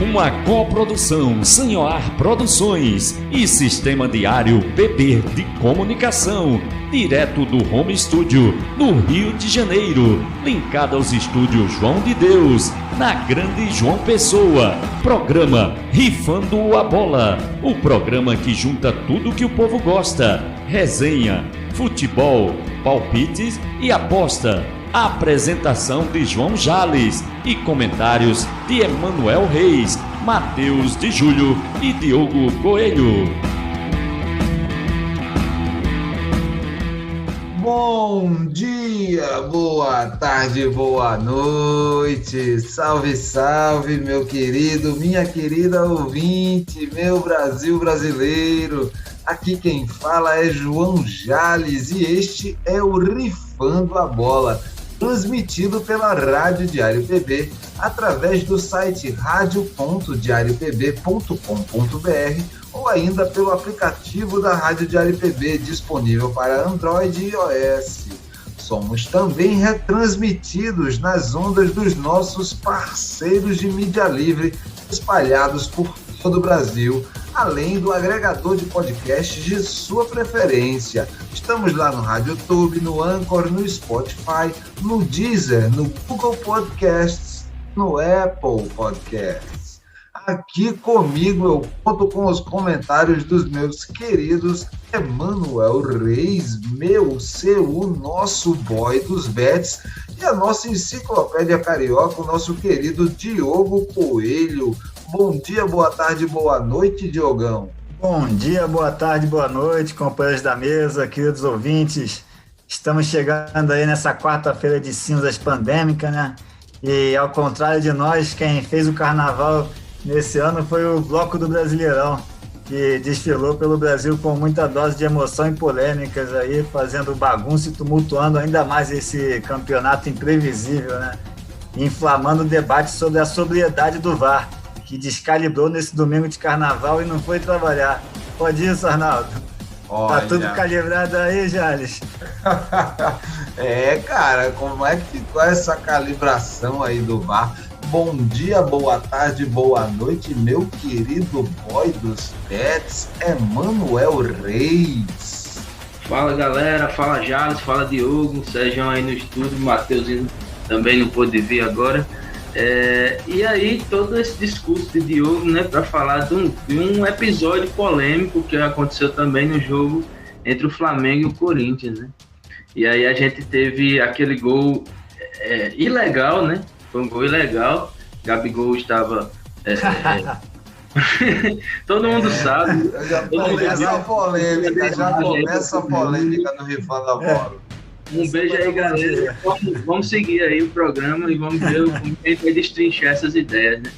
Uma coprodução Sanhoar Produções e Sistema Diário PB de Comunicação, direto do Home Studio, no Rio de Janeiro, linkado aos estúdios João de Deus, na Grande João Pessoa. Programa Rifando a Bola, o programa que junta tudo que o povo gosta: resenha, futebol, palpites e aposta. Apresentação de João Jales e comentários de Emanuel Reis, Matheus de Júlio e Diogo Coelho. Bom dia, boa tarde, boa noite, salve, salve, meu querido, minha querida ouvinte, meu Brasil brasileiro. Aqui quem fala é João Jales e este é o Rifando a Bola, transmitido pela Rádio Diário PB, através do site radio.diariopb.com.br ou ainda pelo aplicativo da Rádio Diário PB, disponível para Android e iOS. Somos também retransmitidos nas ondas dos nossos parceiros de mídia livre, espalhados por todo o Brasil, além do agregador de podcasts de sua preferência. Estamos lá no RádioTube, no Anchor, no Spotify, no Deezer, no Google Podcasts, no Apple Podcasts. Aqui comigo eu conto com os comentários dos meus queridos Emanuel Reis, seu, nosso boy dos bets, e a nossa enciclopédia carioca, o nosso querido Diogo Coelho. Bom dia, boa tarde, boa noite, Diogão. Bom dia, boa tarde, boa noite, companheiros da mesa, queridos ouvintes. Estamos chegando aí nessa quarta-feira de cinzas pandêmica, né? E ao contrário de nós, quem fez o carnaval nesse ano foi o Bloco do Brasileirão, que desfilou pelo Brasil com muita dose de emoção e polêmicas aí, fazendo bagunça e tumultuando ainda mais esse campeonato imprevisível, né? Inflamando o debate sobre a sobriedade do VAR, que descalibrou nesse domingo de carnaval e não foi trabalhar. Pode isso, Arnaldo? Olha. Tá tudo calibrado aí, Jales? Cara, como é que ficou essa calibração aí do VAR? Bom dia, boa tarde, boa noite, meu querido boy dos bets, Emanuel Reis. Fala, galera, fala Jales, fala Diogo, Sérgio aí no estúdio, Matheus também não pôde vir agora. E aí, todo esse discurso de Diogo, né, para falar de um episódio polêmico que aconteceu também no jogo entre o Flamengo e o Corinthians, né? E aí a gente teve aquele gol ilegal, né? Foi um gol ilegal. Gabigol estava... todo mundo sabe. Já começa a polêmica no Rifando a Bola. Um beijo aí, galera. Vamos seguir aí o programa e vamos ver como a gente vai destrinchar essas ideias, né?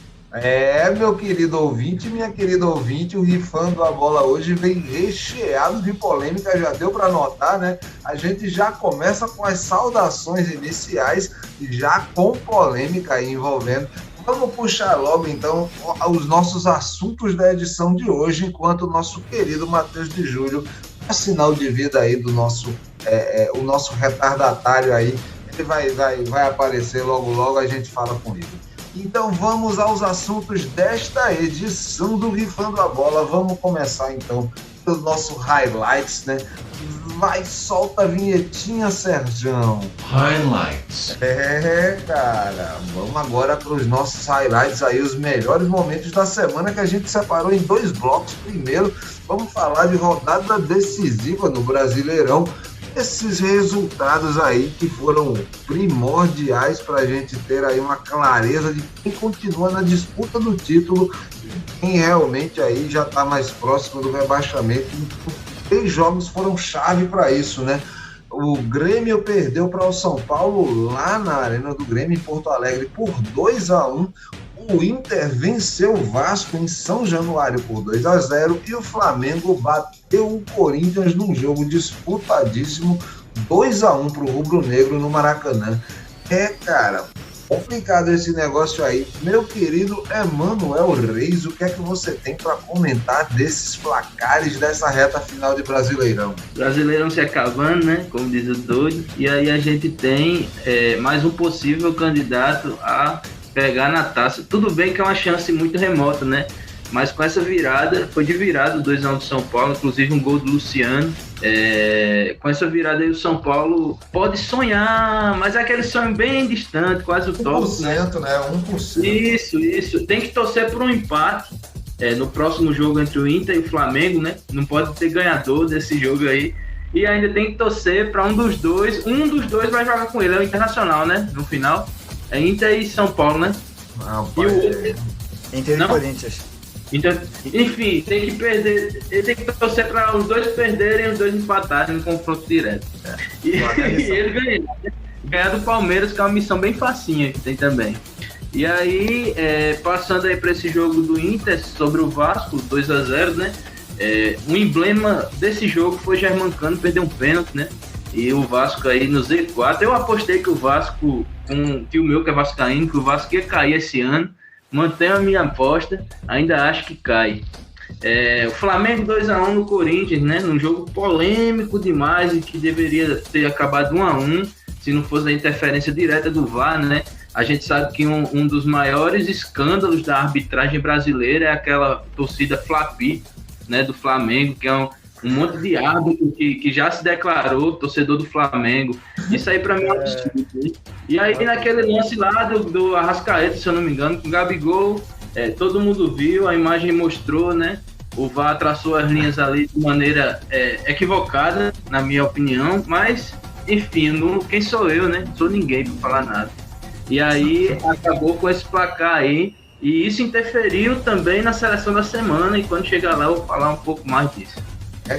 Meu querido ouvinte, minha querida ouvinte, o Rifando a Bola hoje vem recheado de polêmica, já deu para notar, né? A gente já começa com as saudações iniciais, já com polêmica aí envolvendo. Vamos puxar logo, então, os nossos assuntos da edição de hoje, enquanto o nosso querido Matheus de Júlio, o sinal de vida aí do nosso... o nosso retardatário aí, ele vai aparecer logo, a gente fala com ele. Então vamos aos assuntos desta edição do Rifando a Bola. Vamos começar então pelo nosso highlights, né? Vai, solta a vinhetinha, Serjão. Highlights. Cara, vamos agora para os nossos highlights aí, os melhores momentos da semana que a gente separou em 2 blocos. Primeiro, vamos falar de rodada decisiva no Brasileirão. Esses resultados aí que foram primordiais para a gente ter aí uma clareza de quem continua na disputa do título e quem realmente aí já está mais próximo do rebaixamento. 3 jogos foram chave para isso, né? O Grêmio perdeu para o São Paulo lá na Arena do Grêmio, em Porto Alegre, por 2-1. O Inter venceu o Vasco em São Januário por 2-0 e o Flamengo bateu o Corinthians num jogo disputadíssimo, 2-1 para o Rubro Negro no Maracanã. Cara, complicado esse negócio aí. Meu querido Emanuel Reis, o que é que você tem para comentar desses placares dessa reta final de Brasileirão? Brasileirão se acabando, né? Como diz o doido. E aí a gente tem mais um possível candidato a pegar na taça. Tudo bem que é uma chance muito remota, né? Mas com essa virada, foi de virada, 2-1 do São Paulo, inclusive um gol do Luciano. Com essa virada aí o São Paulo pode sonhar, mas é aquele sonho bem distante, quase o top. 1%, né? 1%. Isso. Tem que torcer por um empate no próximo jogo entre o Inter e o Flamengo, né? Não pode ter ganhador desse jogo aí. E ainda tem que torcer para um dos dois. Um dos dois vai jogar com ele, é o Internacional, né? No final. É Inter e São Paulo, né? E o outro... Inter e Corinthians. Então, enfim, tem que perder. Ele tem que torcer para os dois perderem e os dois empatarem no confronto direto. E ele ganhar do Palmeiras, que é uma missão bem facinha que tem também. E aí, passando aí para esse jogo do Inter sobre o Vasco, 2-0, né? Um emblema desse jogo foi Germancano perder um pênalti, né? E o Vasco aí no Z4. Eu apostei que o Vasco, um tio meu que é vascaíno, que o Vasco ia cair esse ano. Mantenho a minha aposta, ainda acho que cai. O Flamengo 2-1 no Corinthians, né? Num jogo polêmico demais e que deveria ter acabado 1-1 se não fosse a interferência direta do VAR, né? A gente sabe que um dos maiores escândalos da arbitragem brasileira é aquela torcida Flapi, né? Do Flamengo, que é um monte de árbitro que já se declarou torcedor do Flamengo. Isso aí pra mim é um absurdo. E aí naquele lance lá do Arrascaeta, se eu não me engano, com o Gabigol, todo mundo viu, a imagem mostrou, né? O VAR traçou as linhas ali de maneira equivocada, na minha opinião, mas, enfim, quem sou eu, né? Não sou ninguém pra falar nada. E aí acabou com esse placar aí, e isso interferiu também na seleção da semana, e quando chegar lá eu vou falar um pouco mais disso.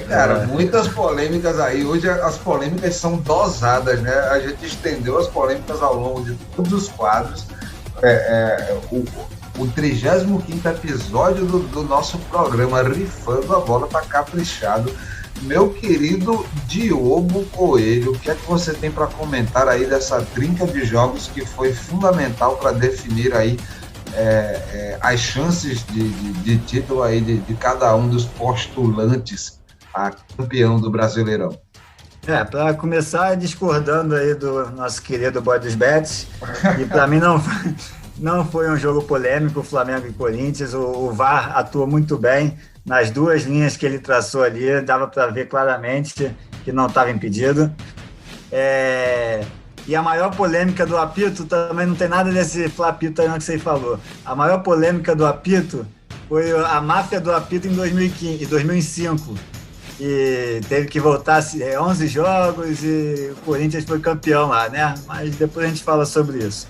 Cara, muitas polêmicas aí. Hoje as polêmicas são dosadas, né? A gente estendeu as polêmicas ao longo de todos os quadros. O 35º episódio do nosso programa Rifando a Bola tá caprichado. Meu querido Diogo Coelho, o que é que você tem para comentar aí dessa trinca de jogos que foi fundamental para definir aí as chances de título aí de cada um dos postulantes a campeão do Brasileirão? Para começar discordando aí do nosso querido Boy dos Bets, e para mim não foi um jogo polêmico, Flamengo e Corinthians, o VAR atuou muito bem nas duas linhas que ele traçou ali, dava para ver claramente que não estava impedido. E a maior polêmica do apito também não tem nada desse flapito aí não que você falou. A maior polêmica do apito foi a máfia do apito em 2005. E teve que voltar 11 jogos e o Corinthians foi campeão lá, né? Mas depois a gente fala sobre isso.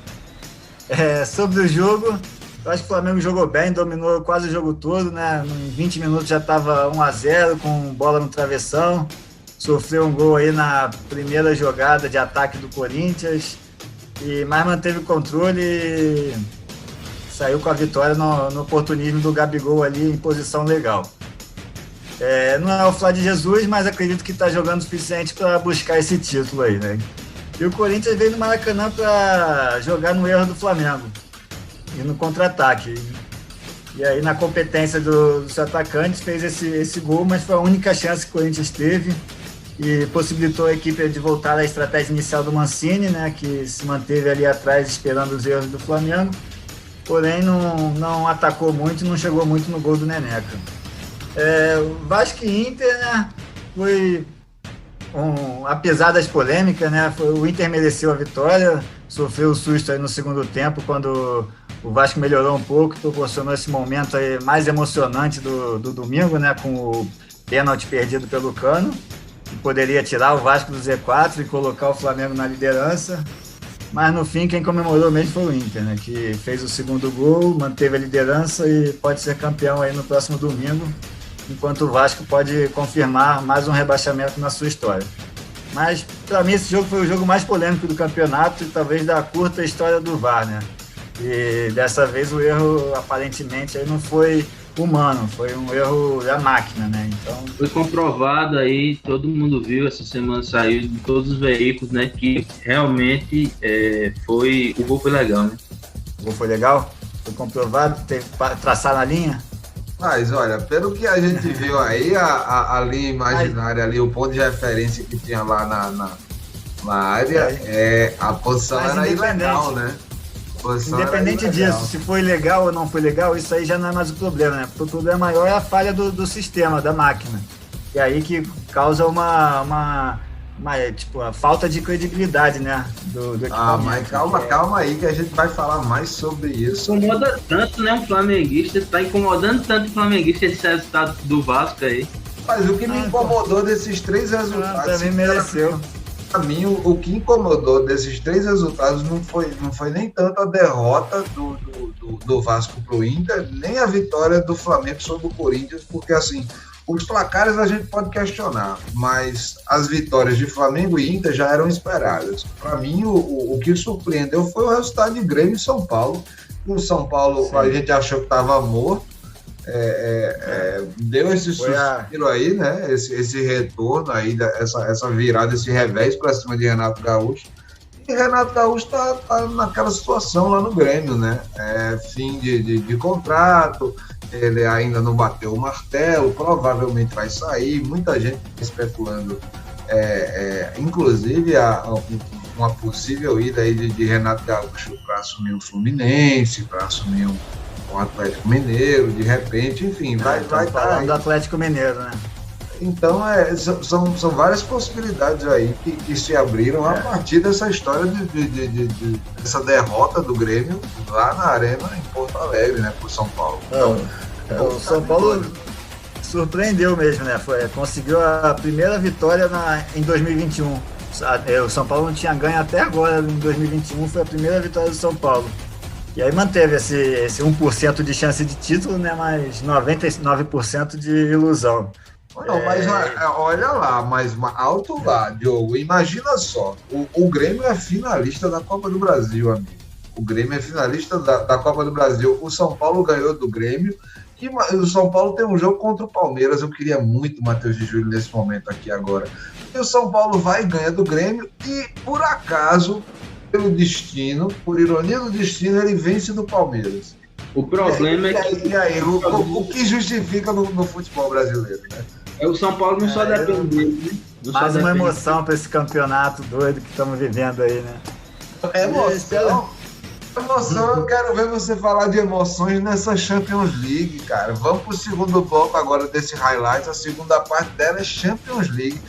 Sobre o jogo, eu acho que o Flamengo jogou bem, dominou quase o jogo todo, né? Em 20 minutos já estava 1-0 com bola no travessão. Sofreu um gol aí na primeira jogada de ataque do Corinthians, mas manteve o controle e saiu com a vitória no oportunismo do Gabigol ali em posição legal. Não é o Flávio de Jesus, mas acredito que está jogando o suficiente para buscar esse título aí, né? E o Corinthians veio no Maracanã para jogar no erro do Flamengo e no contra-ataque. E aí, na competência dos atacantes, fez esse gol, mas foi a única chance que o Corinthians teve e possibilitou a equipe de voltar à estratégia inicial do Mancini, né, que se manteve ali atrás esperando os erros do Flamengo, porém não atacou muito e não chegou muito no gol do Neneca. O Vasco e Inter, né, foi, apesar das polêmicas, né, o Inter mereceu a vitória, sofreu o susto aí no segundo tempo, quando o Vasco melhorou um pouco, proporcionou esse momento aí mais emocionante do domingo, né, com o pênalti perdido pelo Cano, que poderia tirar o Vasco do Z4 e colocar o Flamengo na liderança, mas no fim quem comemorou mesmo foi o Inter, né, que fez o segundo gol, manteve a liderança e pode ser campeão aí no próximo domingo, enquanto o Vasco pode confirmar mais um rebaixamento na sua história. Mas para mim esse jogo foi o jogo mais polêmico do campeonato e talvez da curta história do VAR, né? E dessa vez o erro aparentemente aí não foi humano, foi um erro da máquina, né? Então foi comprovado aí, todo mundo viu, essa semana saiu de todos os veículos, né? Que realmente o gol foi legal, né? O gol foi legal? Foi comprovado? Teve que traçar na linha? Mas olha, pelo que a gente viu aí, a linha imaginária ali, o ponto de referência que tinha lá na área, a posição era ilegal, né? Independente disso, se foi legal ou não foi legal, isso aí já não é mais o problema, né? O problema maior é a falha do sistema, da máquina. E aí que causa uma a falta de credibilidade, né? Do equipamento. Mas calma aí que a gente vai falar mais sobre isso. Incomoda tanto, né? O flamenguista, tá incomodando tanto o flamenguista esse resultado do Vasco aí. Mas o que me incomodou desses 3 resultados... Também mereceu. Pra mim, o que incomodou desses 3 resultados não foi nem tanto a derrota do Vasco pro Inter, nem a vitória do Flamengo sobre o Corinthians, porque assim... Os placares a gente pode questionar, mas as vitórias de Flamengo e Inter já eram esperadas. Para mim, o que surpreendeu foi o resultado de Grêmio e São Paulo. O São Paulo, sim, a gente achou que estava morto, deu esse suspiro aí, né? Esse retorno aí, essa virada, esse revés para cima de Renato Gaúcho. E Renato Gaúcho tá naquela situação lá no Grêmio, né? Fim de contrato. Ele ainda não bateu o martelo, provavelmente vai sair, muita gente especulando, inclusive uma possível ida aí de Renato Gaúcho para assumir o Fluminense, para assumir o Atlético Mineiro, de repente, enfim, vai falando do Atlético Mineiro, né? Então, são várias possibilidades aí que se abriram a partir dessa história dessa derrota do Grêmio lá na Arena em Porto Alegre, né, por São Paulo. O São Paulo surpreendeu mesmo, né? Conseguiu a primeira vitória em 2021. O São Paulo não tinha ganho até agora, em 2021 foi a primeira vitória do São Paulo. E aí manteve esse 1% de chance de título, né? Mas 99% de ilusão. Não, mas olha lá, mas alto lá, Diogo, imagina só, o Grêmio é finalista da Copa do Brasil, amigo. O Grêmio é finalista da Copa do Brasil, o São Paulo ganhou do Grêmio, e o São Paulo tem um jogo contra o Palmeiras, eu queria muito o Matheus de Júlio nesse momento aqui agora. E o São Paulo vai e ganha do Grêmio, e por acaso, pelo destino, por ironia do destino, ele vence do Palmeiras. O problema o que justifica no futebol brasileiro, né? O São Paulo não só depende dele, né? Mais uma emoção para esse campeonato doido que estamos vivendo aí, né? Emoção, eu quero ver você falar de emoções nessa Champions League, cara. Vamos pro segundo bloco agora desse highlight. A segunda parte dela é Champions League.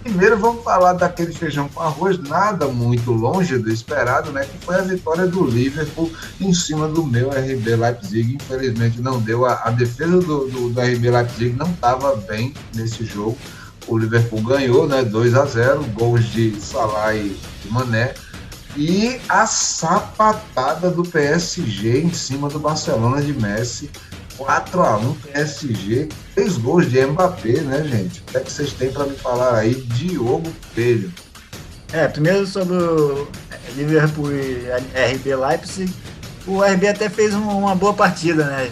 Primeiro vamos falar daquele feijão com arroz, nada muito longe do esperado, né? Que foi a vitória do Liverpool em cima do meu RB Leipzig. Infelizmente não deu. A defesa do RB Leipzig não estava bem nesse jogo. O Liverpool ganhou, né? 2-0, gols de Salah e Mané. E a sapatada do PSG em cima do Barcelona de Messi. 4-1 PSG, 3 gols de Mbappé, né, gente? O que é que vocês têm para me falar aí, Diogo Coelho? Primeiro sobre o Liverpool e RB Leipzig, o RB até fez uma boa partida, né?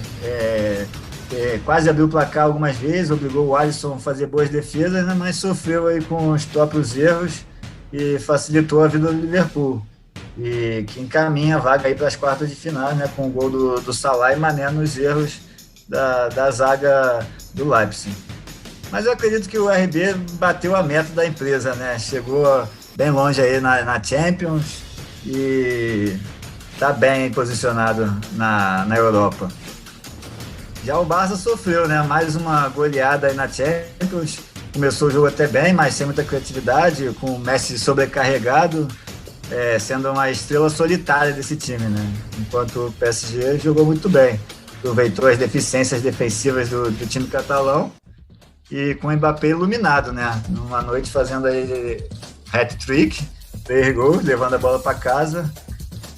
Quase abriu o placar algumas vezes, obrigou o Alisson a fazer boas defesas, né? Mas sofreu aí com os próprios erros e facilitou a vida do Liverpool. E que encaminha a vaga aí para as quartas de final, né? Com o gol do Salah e Mané nos erros da zaga do Leipzig. Mas eu acredito que o RB bateu a meta da empresa, né? Chegou bem longe aí na Champions e está bem posicionado na Europa. Já o Barça sofreu, né? Mais uma goleada aí na Champions. Começou o jogo até bem, mas sem muita criatividade, com o Messi sobrecarregado, sendo uma estrela solitária desse time, né? Enquanto o PSG jogou muito bem. Aproveitou as deficiências defensivas do time catalão e com o Mbappé iluminado, né? Numa noite fazendo aí hat-trick, 3 gols, levando a bola para casa.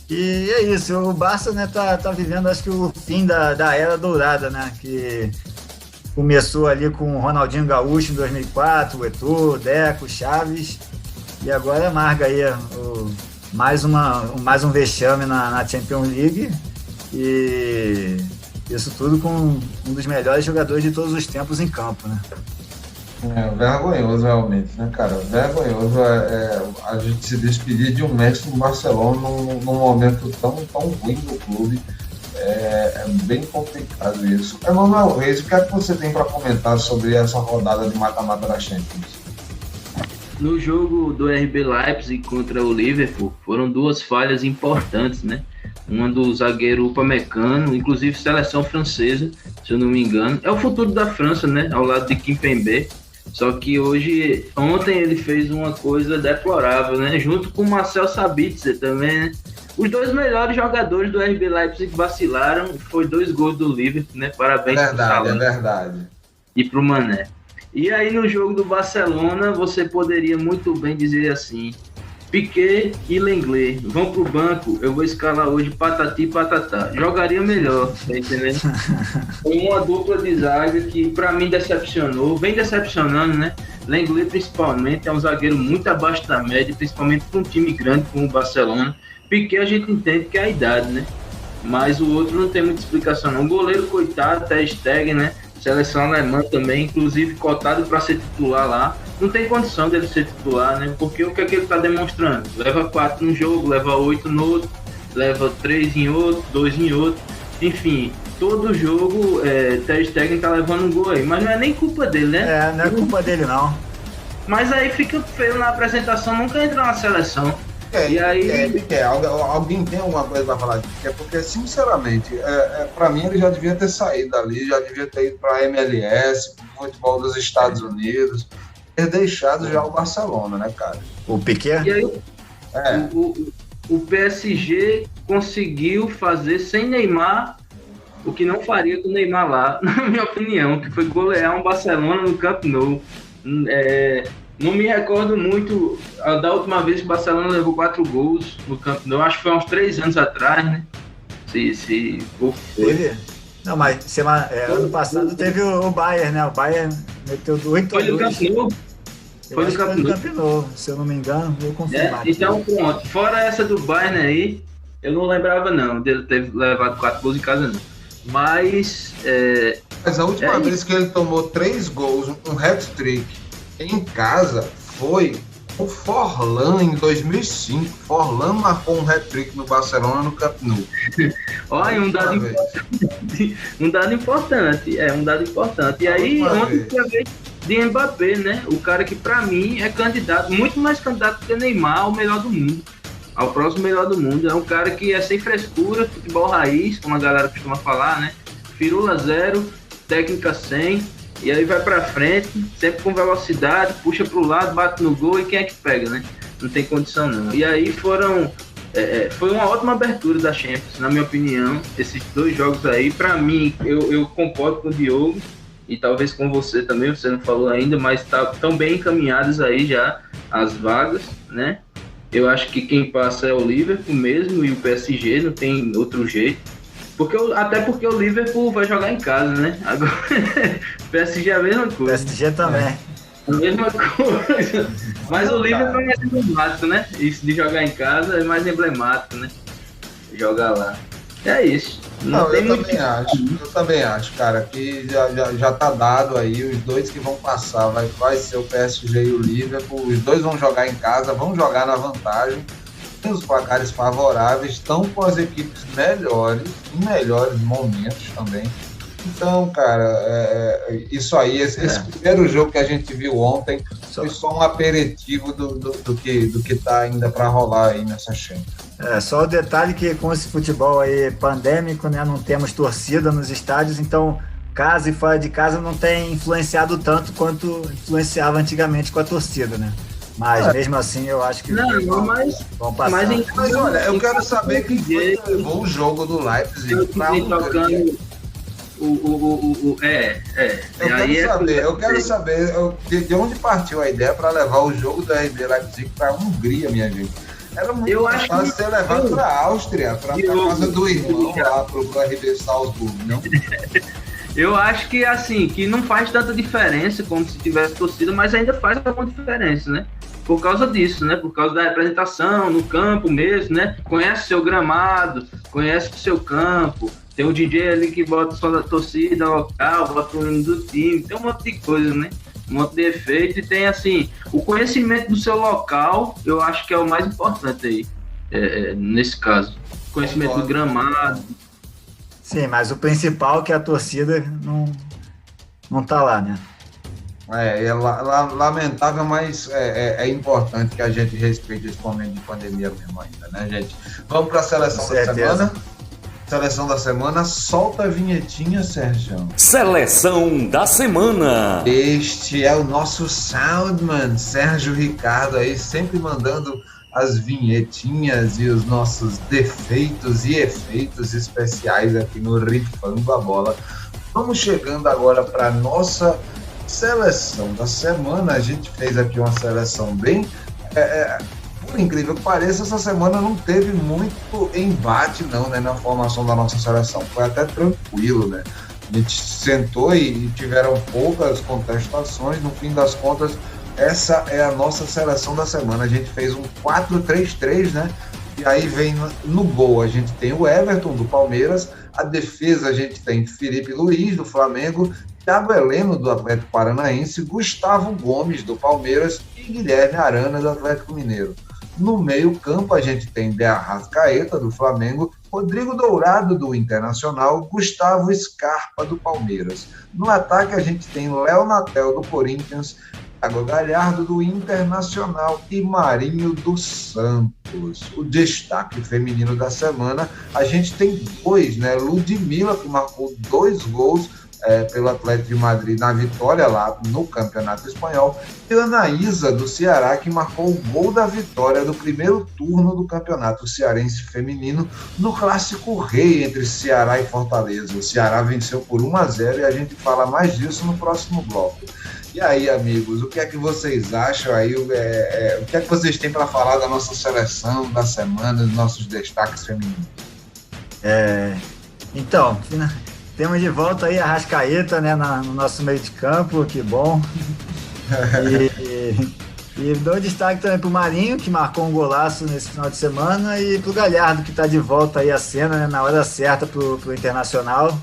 E é isso, o Barça, né, tá vivendo, acho que o fim da era dourada, né? Que começou ali com o Ronaldinho Gaúcho em 2004, o Eto'o, o Deco, o Chaves, e agora amarga aí mais um vexame na Champions League, e isso tudo com um dos melhores jogadores de todos os tempos em campo, né? Vergonhoso realmente, né, cara? Vergonhoso a gente se despedir de um Messi no Barcelona num momento tão ruim do clube. É bem complicado isso. Emanuel Reis, o que é que você tem para comentar sobre essa rodada de mata-mata da Champions? No jogo do RB Leipzig contra o Liverpool, foram 2 falhas importantes, né? uma do zagueiro Upamecano, inclusive seleção francesa, se eu não me engano. É o futuro da França, né? Ao lado de Kimpembe. Só que ontem ele fez uma coisa deplorável, né? Junto com o Marcel Sabitzer também, né? Os dois melhores jogadores do RB Leipzig vacilaram, foi 2 gols do Liverpool, né? Parabéns pro Salah. É verdade. E pro Mané. E aí no jogo do Barcelona, você poderia muito bem dizer assim: Piqué e Lenglet vão pro banco, eu vou escalar hoje patati e patatá. Jogaria melhor, tá entendendo? Foi uma dupla de zaga que pra mim decepcionou, vem decepcionando, né? Lenglet principalmente é um zagueiro muito abaixo da média, principalmente para um time grande como o Barcelona. Piqué a gente entende que é a idade, né? Mas o outro não tem muita explicação não. O goleiro, coitado, Ter Stegen, né? Seleção alemã também, inclusive cotado para ser titular lá. Não tem condição dele ser titular, né? Porque o que é que ele está demonstrando? Leva 4 num jogo, leva 8 no outro, leva 3 em outro, 2 em outro. Enfim, todo jogo Ter Stegen tá levando um gol aí. Mas não é nem culpa dele, né? Não é culpa dele, não. Mas aí fica feio na apresentação, nunca entra na seleção. E aí... Alguém tem alguma coisa para falar disso? Porque, sinceramente, para mim ele já devia ter saído dali, já devia ter ido para a MLS, para o futebol dos Estados Unidos, ter deixado já o Barcelona, né, cara? O Piqué? E aí, o PSG conseguiu fazer sem Neymar o que não faria com o Neymar lá, na minha opinião, que foi golear um Barcelona no Camp Nou. Não me recordo muito da última vez que o Barcelona levou 4 gols no Camp Nou, acho que foi há uns 3 anos atrás, né? Teve? Não, mas ano passado teve o Bayern, né? O Bayern meteu 8 Foi no Camp Nou? Foi no Camp Nou, se eu não me engano, vou confirmar. Então, pronto. Fora essa do Bayern aí, eu não lembrava não dele ter levado 4 gols em casa, não. Mas a última vez que ele tomou 3 gols, um hat-trick em casa, foi o Forlan em 2005. Forlan marcou um hat-trick no Barcelona no Camp Nou. Olha, um dado importante. E aí, ontem foi a vez de Mbappé, né? O cara que pra mim é candidato, muito mais candidato que Neymar ao melhor do mundo. Ao próximo melhor do mundo. É um cara que é sem frescura, futebol raiz, como a galera costuma falar, né? Firula 0, técnica 100. E aí vai pra frente, sempre com velocidade, puxa pro lado, bate no gol e quem é que pega, né? Não tem condição não. E aí foi uma ótima abertura da Champions, na minha opinião. Esses 2 jogos aí, pra mim, eu concordo com o Diogo e talvez com você também, você não falou ainda, mas estão bem encaminhadas aí já as vagas, né? Eu acho que quem passa é o Liverpool mesmo e o PSG, não tem outro jeito. Até porque o Liverpool vai jogar em casa, né? Agora, PSG é a mesma coisa. PSG também. A mesma coisa. Mas o Liverpool é mais emblemático, né? Isso de jogar em casa é mais emblemático, né? Jogar lá. É isso. Eu também acho, cara, que já tá dado aí, os 2 que vão passar, vai ser o PSG e o Liverpool, os 2 vão jogar em casa, vão jogar na vantagem. Os placares favoráveis estão com as equipes melhores, em melhores momentos também. Então, cara, isso aí, esse primeiro jogo que a gente viu ontem foi só um aperitivo do que tá ainda para rolar aí nessa Champions. Só o detalhe que com esse futebol aí pandêmico, né, não temos torcida nos estádios, então casa e fora de casa não tem influenciado tanto quanto influenciava antigamente com a torcida, né? Mas mesmo assim eu acho que vão passar. Mas olha, eu quero saber quem levou o jogo do Leipzig para Eu quero saber de onde partiu a ideia para levar o jogo do RB Leipzig para a Hungria, minha gente. Era muito fácil ser levado para a Áustria, para a casa do irmão lá, para o RB Salzburg, não? Eu acho que assim, que não faz tanta diferença como se tivesse torcida, mas ainda faz alguma diferença, né? Por causa disso, né? Por causa da representação no campo mesmo, né? Conhece o seu gramado, conhece o seu campo, tem o DJ ali que bota só da torcida local, bota o hino do time, tem um monte de coisa, né? Um monte de efeito e tem assim, o conhecimento do seu local, eu acho que é o mais importante aí, nesse caso. Conhecimento do gramado. Sim, mas o principal é que a torcida não tá lá, né? Lamentável, mas é importante que a gente respeite esse momento de pandemia mesmo ainda, né, gente? Vamos para a seleção da semana. Seleção da semana, solta a vinhetinha, Sérgio. Seleção da semana. Este é o nosso Soundman, Sérgio Ricardo, aí sempre mandando as vinhetinhas e os nossos defeitos e efeitos especiais aqui no Rifando a Bola. Vamos chegando agora para a nossa seleção da semana. A gente fez aqui uma seleção bem... por incrível que pareça, essa semana não teve muito embate, não, né, na formação da nossa seleção. Foi até tranquilo, né? A gente sentou e tiveram poucas contestações. No fim das contas, essa é a nossa seleção da semana. A gente fez um 4-3-3, né? E aí vem no gol, a gente tem o Everton, do Palmeiras. A defesa, a gente tem Felipe Luiz, do Flamengo, Thiago Heleno, do Atlético Paranaense, Gustavo Gomes, do Palmeiras e Guilherme Arana, do Atlético Mineiro. No meio-campo, a gente tem De Arrascaeta, do Flamengo, Rodrigo Dourado, do Internacional, Gustavo Scarpa, do Palmeiras. No ataque, a gente tem Léo Natel, do Corinthians, Thiago Galhardo, do Internacional e Marinho, do Santos. O destaque feminino da semana, a gente tem dois, né? Ludmilla, que marcou 2 gols pelo Atlético de Madrid na vitória lá no Campeonato Espanhol, e a Anaísa, do Ceará, que marcou o gol da vitória do primeiro turno do Campeonato Cearense Feminino no Clássico Rei entre Ceará e Fortaleza. O Ceará venceu por 1-0 e a gente fala mais disso no próximo bloco. E aí, amigos, o que é que vocês acham aí? O que é que vocês têm para falar da nossa seleção da semana, dos nossos destaques femininos? Então, temos de volta aí a Arrascaeta, né, no nosso meio de campo, que bom. E dou destaque também pro Marinho, que marcou um golaço nesse final de semana, e pro Galhardo, que está de volta aí à cena, né, na hora certa pro Internacional.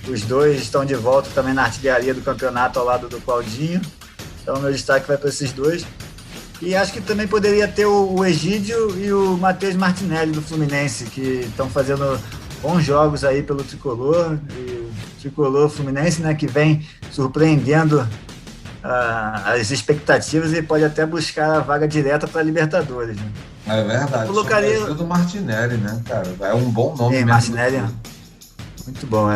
Os dois estão de volta também na artilharia do campeonato ao lado do Claudinho. Então, meu destaque vai para esses dois. E acho que também poderia ter o Egídio e o Matheus Martinelli, do Fluminense, que estão fazendo bons jogos aí pelo Tricolor. E o Tricolor Fluminense, né, que vem surpreendendo as expectativas e pode até buscar a vaga direta para a Libertadores. Né? É verdade. Colocaria o do Martinelli, né, cara? É um bom nome. Sim, Martinelli, muito bom,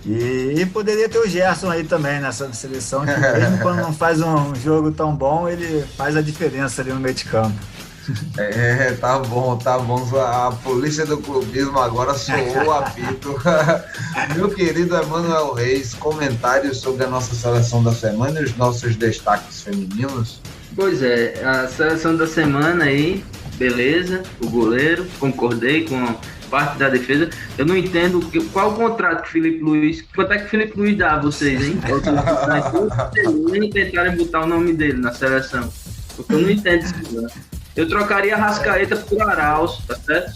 E poderia ter o Gerson aí também nessa seleção, que mesmo quando não faz um jogo tão bom, ele faz a diferença ali no meio de campo. Tá bom. A polícia do clubismo agora soou o apito. Meu querido Emanuel Reis, comentários sobre a nossa seleção da semana e os nossos destaques femininos? Pois é, a seleção da semana aí, beleza, o goleiro, concordei com parte da defesa. Eu não entendo qual o contrato que o Felipe Luiz... Quanto é que o Felipe Luiz dá a vocês, hein? Nem tentarem botar o nome dele na seleção. Porque eu não entendo isso, né? Eu trocaria a Arrascaeta por Arauz, tá certo?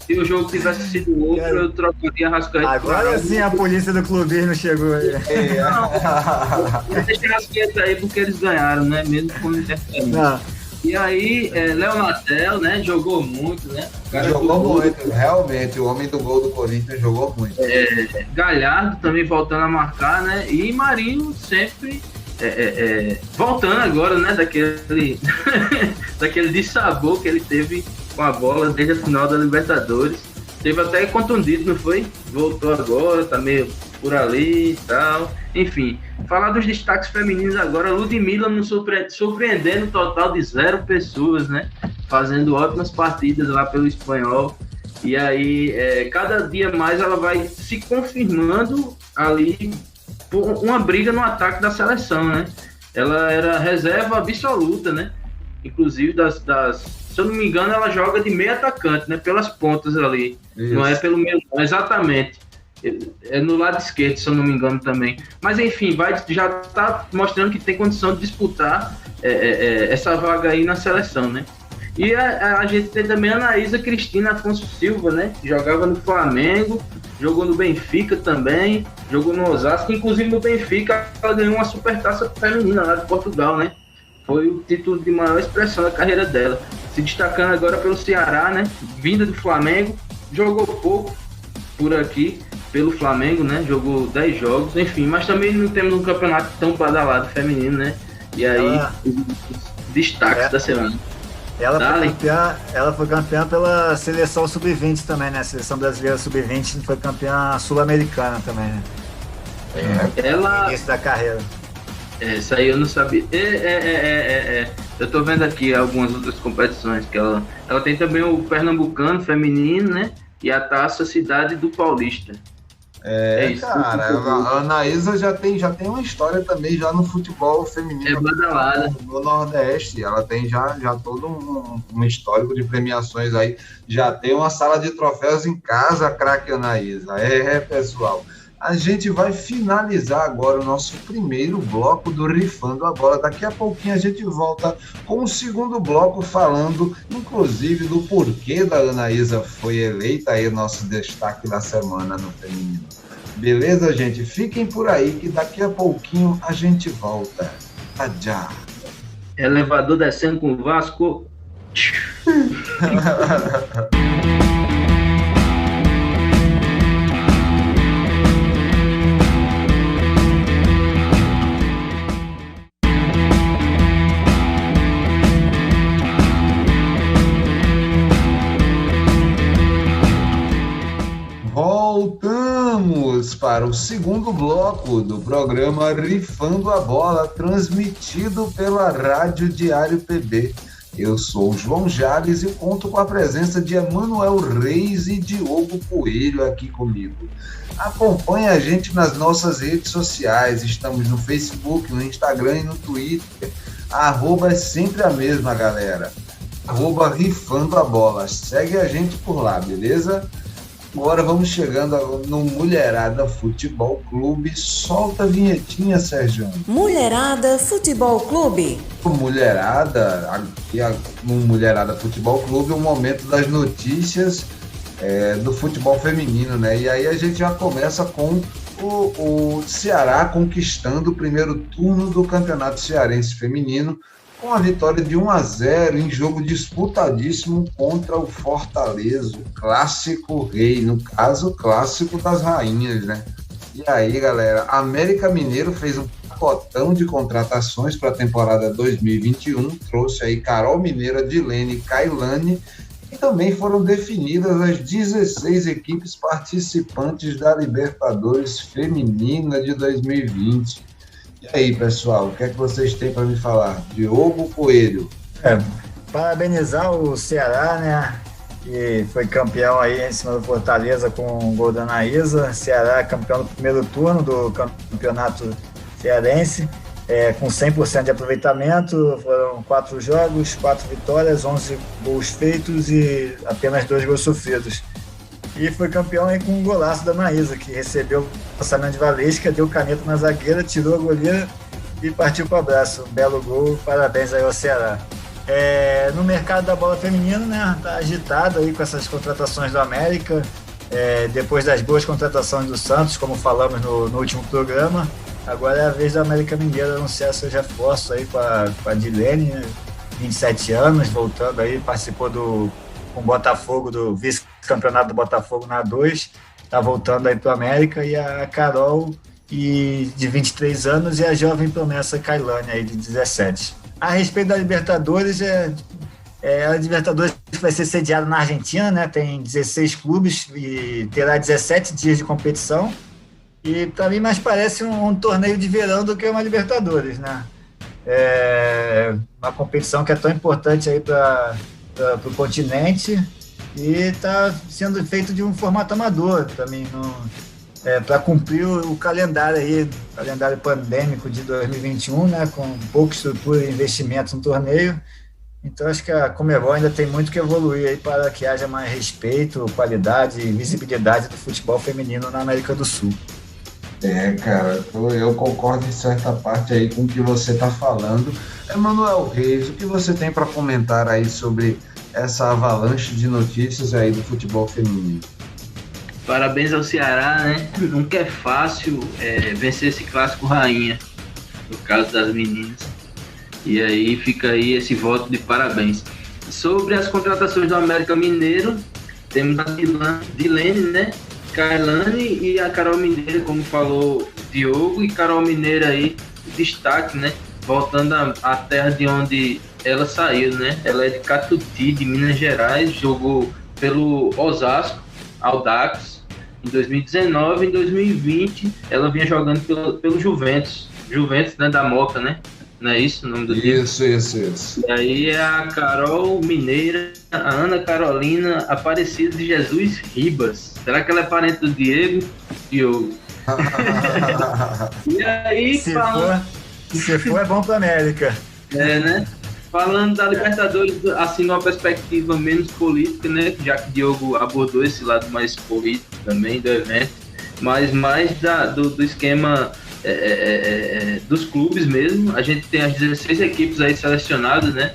Se o jogo tivesse sido outro, eu trocaria a Arrascaeta. Agora sim a polícia do clubismo chegou aí. Não, deixa a Arrascaeta aí porque eles ganharam, né? Mesmo com interferência. E aí, Léo Natel, né? Jogou muito, né? Jogou muito, realmente. O homem do gol do Corinthians jogou muito. Galhardo também voltando a marcar, né? E Marinho sempre voltando agora, né? Daquele dissabor que ele teve com a bola desde a final da Libertadores. Teve até contundido, não foi? Voltou agora, tá meio por ali e tal. Enfim, falar dos destaques femininos agora. Ludmilla nos surpreendendo um total de 0 pessoas, né? Fazendo ótimas partidas lá pelo Espanhol. E aí, cada dia mais ela vai se confirmando ali por uma briga no ataque da seleção, né? Ela era reserva absoluta, né? Inclusive se eu não me engano, ela joga de meio atacante, né? Pelas pontas ali. Isso. Não é pelo meio, exatamente. É no lado esquerdo, se eu não me engano também. Mas enfim, já está mostrando que tem condição de disputar essa vaga aí na seleção, né? E a gente tem também a Anaísa Cristina Afonso Silva, né? Que jogava no Flamengo, jogou no Benfica também, jogou no Osasco, inclusive no Benfica ela ganhou uma supertaça feminina lá de Portugal, né? Foi o título de maior expressão da carreira dela. Se destacando agora pelo Ceará, né? Vinda do Flamengo, jogou pouco por aqui, pelo Flamengo, né? Jogou 10 jogos, enfim, mas também não temos um campeonato tão badalado feminino, né? E aí, os destaques da semana. Ela foi campeã pela seleção sub-20 também, né? A seleção brasileira sub-20 foi campeã sul-americana também, né? Ela... No início da carreira. Isso aí eu não sabia. Eu tô vendo aqui algumas outras competições que ela tem também o Pernambucano feminino, né? E a Taça Cidade do Paulista. Isso, cara, a Anaísa já tem uma história também já no futebol feminino. Badalada. No Nordeste, ela tem já todo um histórico de premiações aí, já tem uma sala de troféus em casa, craque Anaísa. Pessoal, a gente vai finalizar agora o nosso primeiro bloco do Rifando a Bola. Daqui a pouquinho a gente volta com o segundo bloco, falando inclusive do porquê da Anaísa foi eleita aí nosso destaque da semana no feminino. Beleza, gente? Fiquem por aí que daqui a pouquinho a gente volta. Já. Elevador descendo com o Vasco. Voltamos para o segundo bloco do programa Rifando a Bola, transmitido pela Rádio Diário PB. Eu sou o João Jales e conto com a presença de Emanuel Reis e Diogo Coelho aqui comigo. Acompanhe a gente nas nossas redes sociais, estamos no Facebook, no Instagram e no Twitter. A arroba é sempre a mesma, galera. @Rifando a Bola. Segue a gente por lá, beleza? Agora vamos chegando no Mulherada Futebol Clube. Solta a vinhetinha, Sérgio. Mulherada Futebol Clube. No Mulherada Futebol Clube, o momento das notícias do futebol feminino, né? E aí a gente já começa com o Ceará conquistando o primeiro turno do Campeonato Cearense Feminino, com a vitória de 1-0 em jogo disputadíssimo contra o Fortaleza, o clássico rei, no caso, o clássico das rainhas, né? E aí, galera, América Mineiro fez um pacotão de contratações para a temporada 2021, trouxe aí Carol Mineiro, Dilene e Kailane, e também foram definidas as 16 equipes participantes da Libertadores Feminina de 2020. E aí, pessoal, o que é que vocês têm para me falar? Diogo Coelho. Parabenizar o Ceará, né? Que foi campeão aí em cima do Fortaleza com o gol da Anaísa. Ceará campeão do primeiro turno do campeonato cearense, com 100% de aproveitamento. Foram 4 jogos, 4 vitórias, 11 gols feitos e apenas 2 gols sofridos. E foi campeão aí com um golaço da Anaísa, que recebeu o lançamento de Valesca, deu caneta na zagueira, tirou a goleira e partiu para o abraço. Um belo gol, parabéns aí ao Ceará. No mercado da bola feminina, né, tá agitado aí com essas contratações do América, depois das boas contratações do Santos, como falamos no último programa. Agora é a vez da América Mineira anunciar seus reforços aí com a Dilene, né, 27 anos, voltando aí, participou com o Botafogo, do vice-campeonato do Botafogo na A2, tá voltando aí para o América, e a Carol, de 23 anos, e a jovem promessa Kailane, aí, de 17. A respeito da Libertadores, a Libertadores vai ser sediada na Argentina, né? Tem 16 clubes e terá 17 dias de competição, e para mim mais parece um torneio de verão do que uma Libertadores, né? Uma competição que é tão importante aí para o continente, e está sendo feito de um formato amador também, para cumprir o calendário aí, calendário pandêmico de 2021, né, com pouca estrutura e investimento no torneio. Então acho que a Conmebol ainda tem muito que evoluir aí para que haja mais respeito, qualidade e visibilidade do futebol feminino na América do Sul. Cara, eu concordo em certa parte aí com o que você está falando. Emanuel Reis, o que você tem para comentar aí sobre essa avalanche de notícias aí do futebol feminino? Parabéns ao Ceará, né? Nunca é fácil vencer esse clássico rainha, no caso das meninas. E aí fica aí esse voto de parabéns. Sobre as contratações do América Mineiro, temos a Dilene, né? Kailane e a Carol Mineira, como falou o Diogo, e Carol Mineira aí, destaque, né? Voltando à terra de onde ela saiu, né? Ela é de Catuti, de Minas Gerais, jogou pelo Osasco, Audax, em 2019. Em 2020, ela vinha jogando pelo Juventus, né, da Moca, né? Não é isso o nome do time? Isso. E aí é a Carol Mineira, a Ana Carolina Aparecida de Jesus Ribas. Será que ela é parente do Diogo? E aí, se for, é bom pra América. Né? Falando da Libertadores, assim, numa perspectiva menos política, né? Já que o Diogo abordou esse lado mais político também do evento, mas mais do esquema dos clubes mesmo. A gente tem as 16 equipes aí selecionadas, né?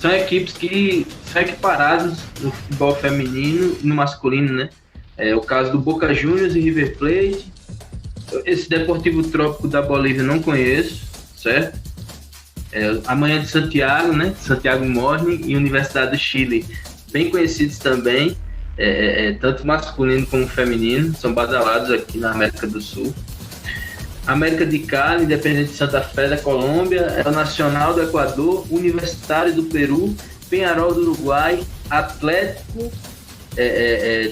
São equipes que são equiparadas no futebol feminino e no masculino, né? É o caso do Boca Juniors e River Plate. Esse Deportivo Trópico da Bolívia eu não conheço, certo? Amanhã de Santiago, né? Santiago Morning e Universidade do Chile, bem conhecidos também, tanto masculino como feminino, são badalados aqui na América do Sul. América de Cali, Independente de Santa Fé da Colômbia, o Nacional do Equador, Universitário do Peru, Peñarol do Uruguai, Atlético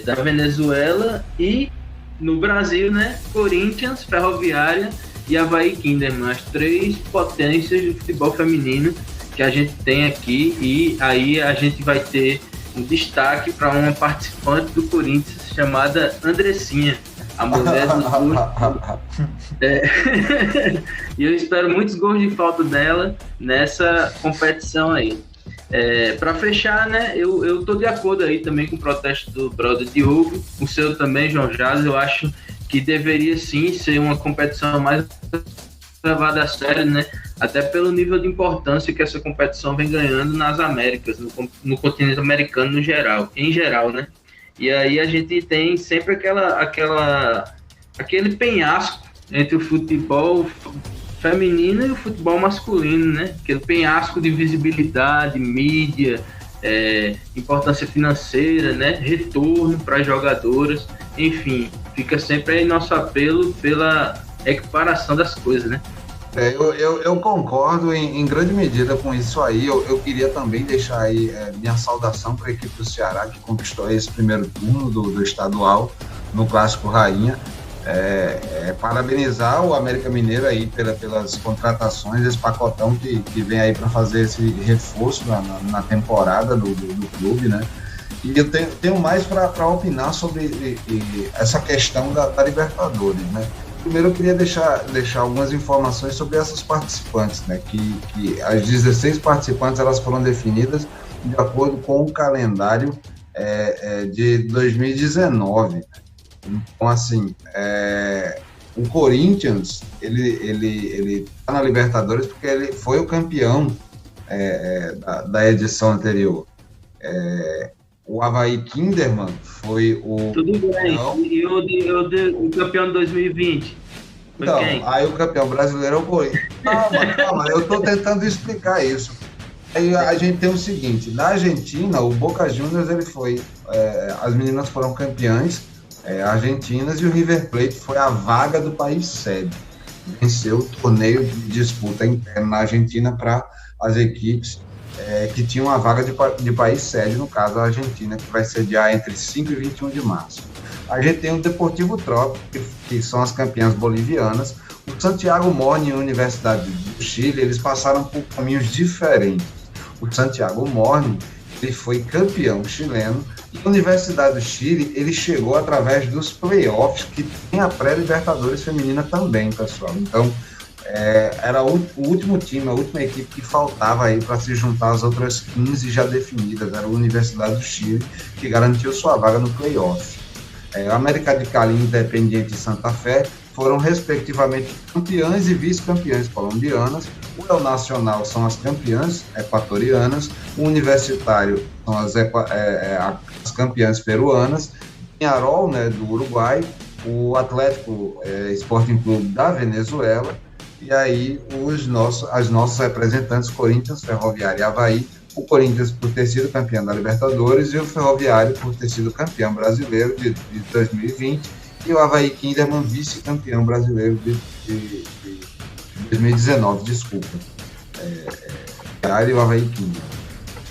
da Venezuela e no Brasil, né? Corinthians, Ferroviária e Avaí Kinderman, as 3 potências do futebol feminino que a gente tem aqui. E aí a gente vai ter um destaque para uma participante do Corinthians chamada Andressinha, a mulher dos gols. E eu espero muitos gols de falta dela nessa competição aí. Para fechar, né, eu tô de acordo aí também com o protesto do brother Diogo, o seu também, João Jazz. Eu acho que deveria sim ser uma competição mais levada a sério, né? Até pelo nível de importância que essa competição vem ganhando nas Américas, no continente americano em geral, né? E aí a gente tem sempre aquele penhasco entre o futebol feminino e o futebol masculino, né? Aquele penhasco de visibilidade, mídia, importância financeira, né? Retorno para as jogadoras, enfim, fica sempre aí nosso apelo pela equiparação das coisas, né? Eu concordo em grande medida com isso aí. Eu queria também deixar aí minha saudação para a equipe do Ceará, que conquistou esse primeiro turno do estadual no Clássico Rainha. Parabenizar o América Mineiro aí pelas contratações, esse pacotão que vem aí para fazer esse reforço na temporada do clube, né? E eu tenho mais para opinar sobre essa questão da Libertadores, né? Primeiro eu queria deixar algumas informações sobre essas participantes, né? Que as 16 participantes elas foram definidas de acordo com o calendário de 2019. Então, assim, o Corinthians, ele tá na Libertadores porque ele foi o campeão da edição anterior. O Avaí Kinderman foi o... Tudo bem, e o campeão de 2020? Então, aí o campeão brasileiro é o Corinthians. Calma, eu estou tentando explicar isso. Aí a gente tem o seguinte, na Argentina, o Boca Juniors, ele foi... as meninas foram campeãs argentinas e o River Plate foi a vaga do país sede. Venceu o torneio de disputa interna na Argentina para as equipes que tinham a vaga de país sede, no caso a Argentina, que vai sediar entre 5 e 21 de março. A gente tem o Deportivo Trópico, que são as campeãs bolivianas. O Santiago Morning e a Universidade do Chile, eles passaram por caminhos diferentes. O Santiago Morning, ele foi campeão chileno, e a Universidade do Chile, ele chegou através dos playoffs, que tem a pré-Libertadores feminina também, pessoal. Então, era o último time, a última equipe que faltava aí para se juntar às outras 15 já definidas. Era a Universidade do Chile, que garantiu sua vaga no playoff. A América de Cali e Independiente de Santa Fé foram respectivamente campeãs e vice-campeãs colombianas. O El Nacional são as campeãs equatorianas, o Universitário são as campeãs peruanas, o Peñarol, né, do Uruguai, o Atlético Sporting Clube da Venezuela, e aí as nossas representantes, Corinthians, Ferroviária e Avaí. O Corinthians por ter sido campeão da Libertadores e o Ferroviário por ter sido campeão brasileiro de 2020 e o Avaí Kinderman, vice-campeão brasileiro de 2019, desculpa. E o Avaí Kinderman.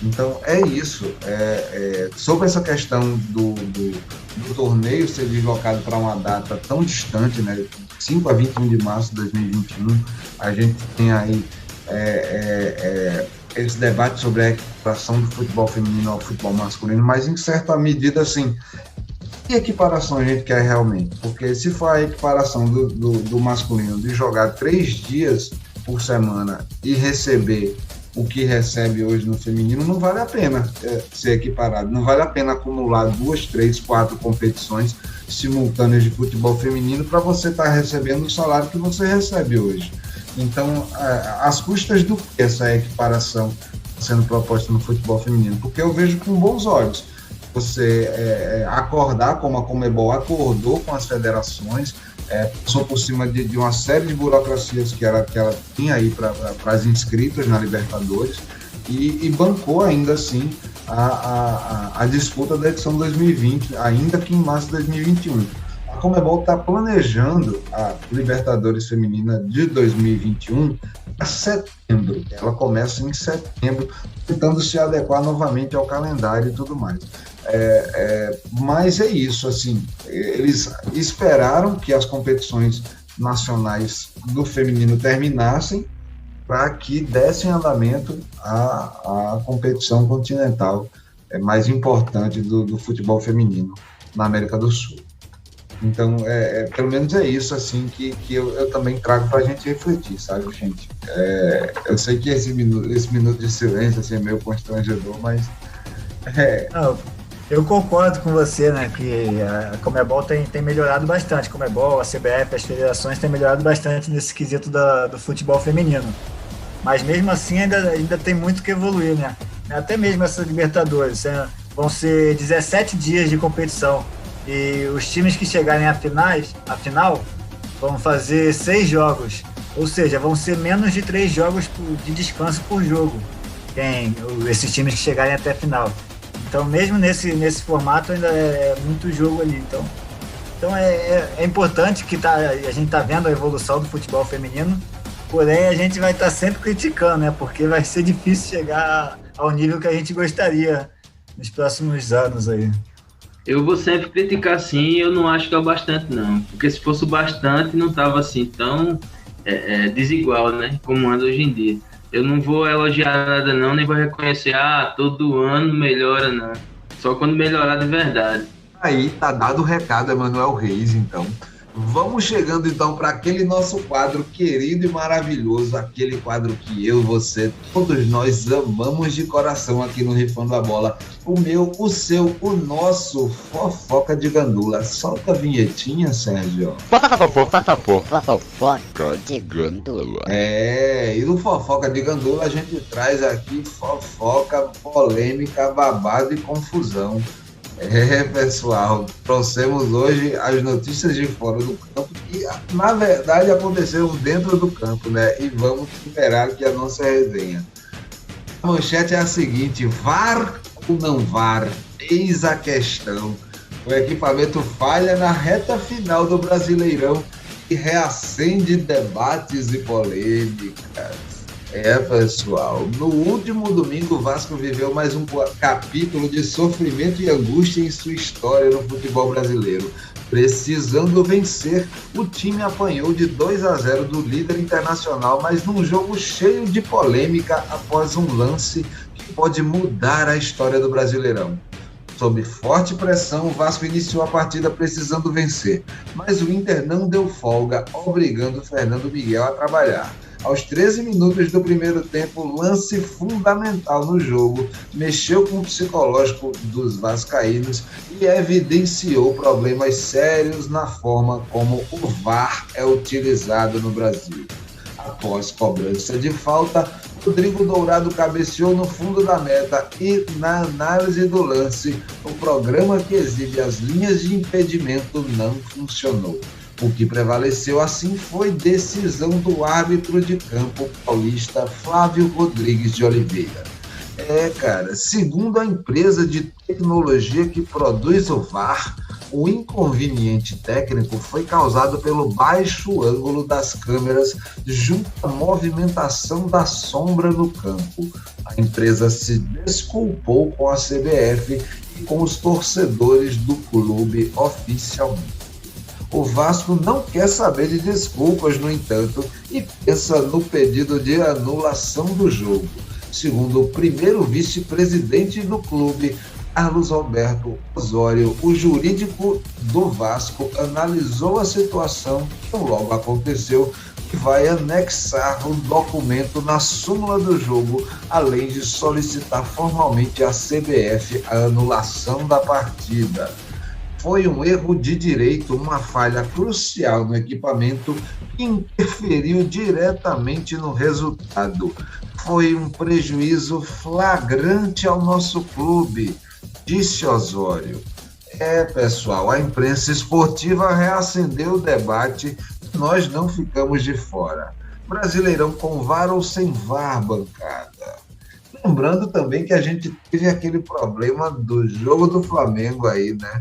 Então, é isso. Sobre essa questão do torneio ser deslocado para uma data tão distante, né, 5 a 21 de março de 2021, a gente tem aí esse debate sobre a equiparação do futebol feminino ao futebol masculino, mas em certa medida, assim, que equiparação a gente quer realmente? Porque se for a equiparação do masculino de jogar 3 dias por semana e receber o que recebe hoje no feminino, não vale a pena ser equiparado, não vale a pena acumular 2, 3, 4 competições simultâneas de futebol feminino para você estar recebendo o salário que você recebe hoje. Então, às custas do que essa equiparação sendo proposta no futebol feminino? Porque eu vejo com bons olhos você acordar, como a Conmebol acordou com as federações, passou por cima de uma série de burocracias que ela tinha aí para as inscritas na Libertadores e bancou ainda assim a disputa da edição 2020, ainda que em março de 2021. A Conmebol está planejando a Libertadores Feminina de 2021 para setembro. Ela começa em setembro, tentando se adequar novamente ao calendário e tudo mais. Mas é isso, assim, eles esperaram que as competições nacionais do feminino terminassem para que dessem andamento à competição continental mais importante do futebol feminino na América do Sul. Então, pelo menos é isso, assim, que eu também trago para a gente refletir, sabe, gente? Eu sei que esse minuto de silêncio assim, é meio constrangedor, mas... Não, eu concordo com você, né, que a Conmebol tem melhorado bastante. A Conmebol, a CBF, as federações têm melhorado bastante nesse quesito do futebol feminino. Mas mesmo assim ainda tem muito que evoluir, né? Até mesmo essas Libertadores, vão ser 17 dias de competição. E os times que chegarem à final vão fazer 6 jogos. Ou seja, vão ser menos de 3 jogos de descanso por jogo. Esses times que chegarem até a final. Então, mesmo nesse formato, ainda é muito jogo ali. Então é importante que a gente está vendo a evolução do futebol feminino, porém a gente vai estar sempre criticando, né? Porque vai ser difícil chegar ao nível que a gente gostaria nos próximos anos aí. Eu vou sempre criticar sim, eu não acho que é o bastante não, porque se fosse o bastante não estava assim tão desigual, né, como anda hoje em dia. Eu não vou elogiar nada não, nem vou reconhecer, todo ano melhora não, só quando melhorar de verdade. Aí tá dado o recado, Emanuel Reis, então. Vamos chegando então para aquele nosso quadro querido e maravilhoso, aquele quadro que eu, você, todos nós amamos de coração aqui no Rifando a Bola. O meu, o seu, o nosso Fofoca de Gandula. Solta a vinhetinha, Sérgio. Fofoca de Gandula. E no Fofoca de Gandula a gente traz aqui fofoca, polêmica, babado e confusão. Pessoal, trouxemos hoje as notícias de fora do campo que, na verdade, aconteceram dentro do campo, né? E vamos esperar que a nossa resenha. A manchete é a seguinte: VAR ou não VAR? Eis a questão. O equipamento falha na reta final do Brasileirão e reacende debates e polêmicas. Pessoal, no último domingo o Vasco viveu mais um capítulo de sofrimento e angústia em sua história no futebol brasileiro. Precisando vencer, o time apanhou de 2-0 do líder internacional, mas num jogo cheio de polêmica após um lance que pode mudar a história do Brasileirão. Sob forte pressão, o Vasco iniciou a partida precisando vencer, mas o Inter não deu folga, obrigando o Fernando Miguel a trabalhar. Aos 13 minutos do primeiro tempo, lance fundamental no jogo, mexeu com o psicológico dos vascaínos e evidenciou problemas sérios na forma como o VAR é utilizado no Brasil. Após cobrança de falta, Rodrigo Dourado cabeceou no fundo da meta e, na análise do lance, o programa que exibe as linhas de impedimento não funcionou. O que prevaleceu assim foi decisão do árbitro de campo paulista Flávio Rodrigues de Oliveira. Segundo a empresa de tecnologia que produz o VAR, O inconveniente técnico foi causado pelo baixo ângulo das câmeras junto à movimentação da sombra no campo. A empresa se desculpou com a CBF e com os torcedores do clube oficialmente. O Vasco não quer saber de desculpas, no entanto, e pensa no pedido de anulação do jogo. Segundo o primeiro vice-presidente do clube, Carlos Alberto Osório, o jurídico do Vasco analisou a situação que logo aconteceu e vai anexar o documento na súmula do jogo, além de solicitar formalmente à CBF a anulação da partida. Foi um erro de direito, uma falha crucial no equipamento que interferiu diretamente no resultado. Foi um prejuízo flagrante ao nosso clube, disse Osório. Pessoal, a imprensa esportiva reacendeu o debate e nós não ficamos de fora. Brasileirão com VAR ou sem VAR, bancada? Lembrando também que a gente teve aquele problema do jogo do Flamengo aí, né?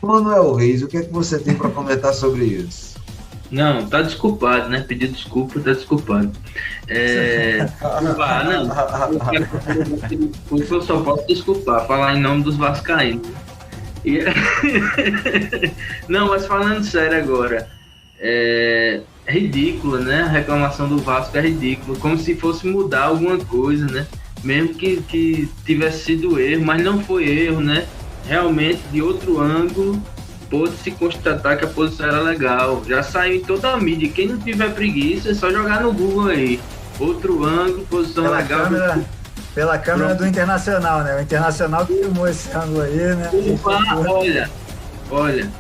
Manuel Reis, o que é que você tem para comentar sobre isso? Não, tá desculpado, né? Pedir desculpa, tá desculpado. O que eu só posso desculpar, falar em nome dos vascaínos. Não, mas falando sério agora, é ridículo, né? A reclamação do Vasco é ridículo, como se fosse mudar alguma coisa, né? Mesmo que tivesse sido erro, mas não foi erro, né? Realmente, de outro ângulo, pôde-se constatar que a posição era legal. Já saiu em toda a mídia. Quem não tiver preguiça, é só jogar no Google aí. Outro ângulo, posição legal. Pela câmera do Internacional, né? O Internacional que filmou esse ângulo aí, né? O VAR, olha,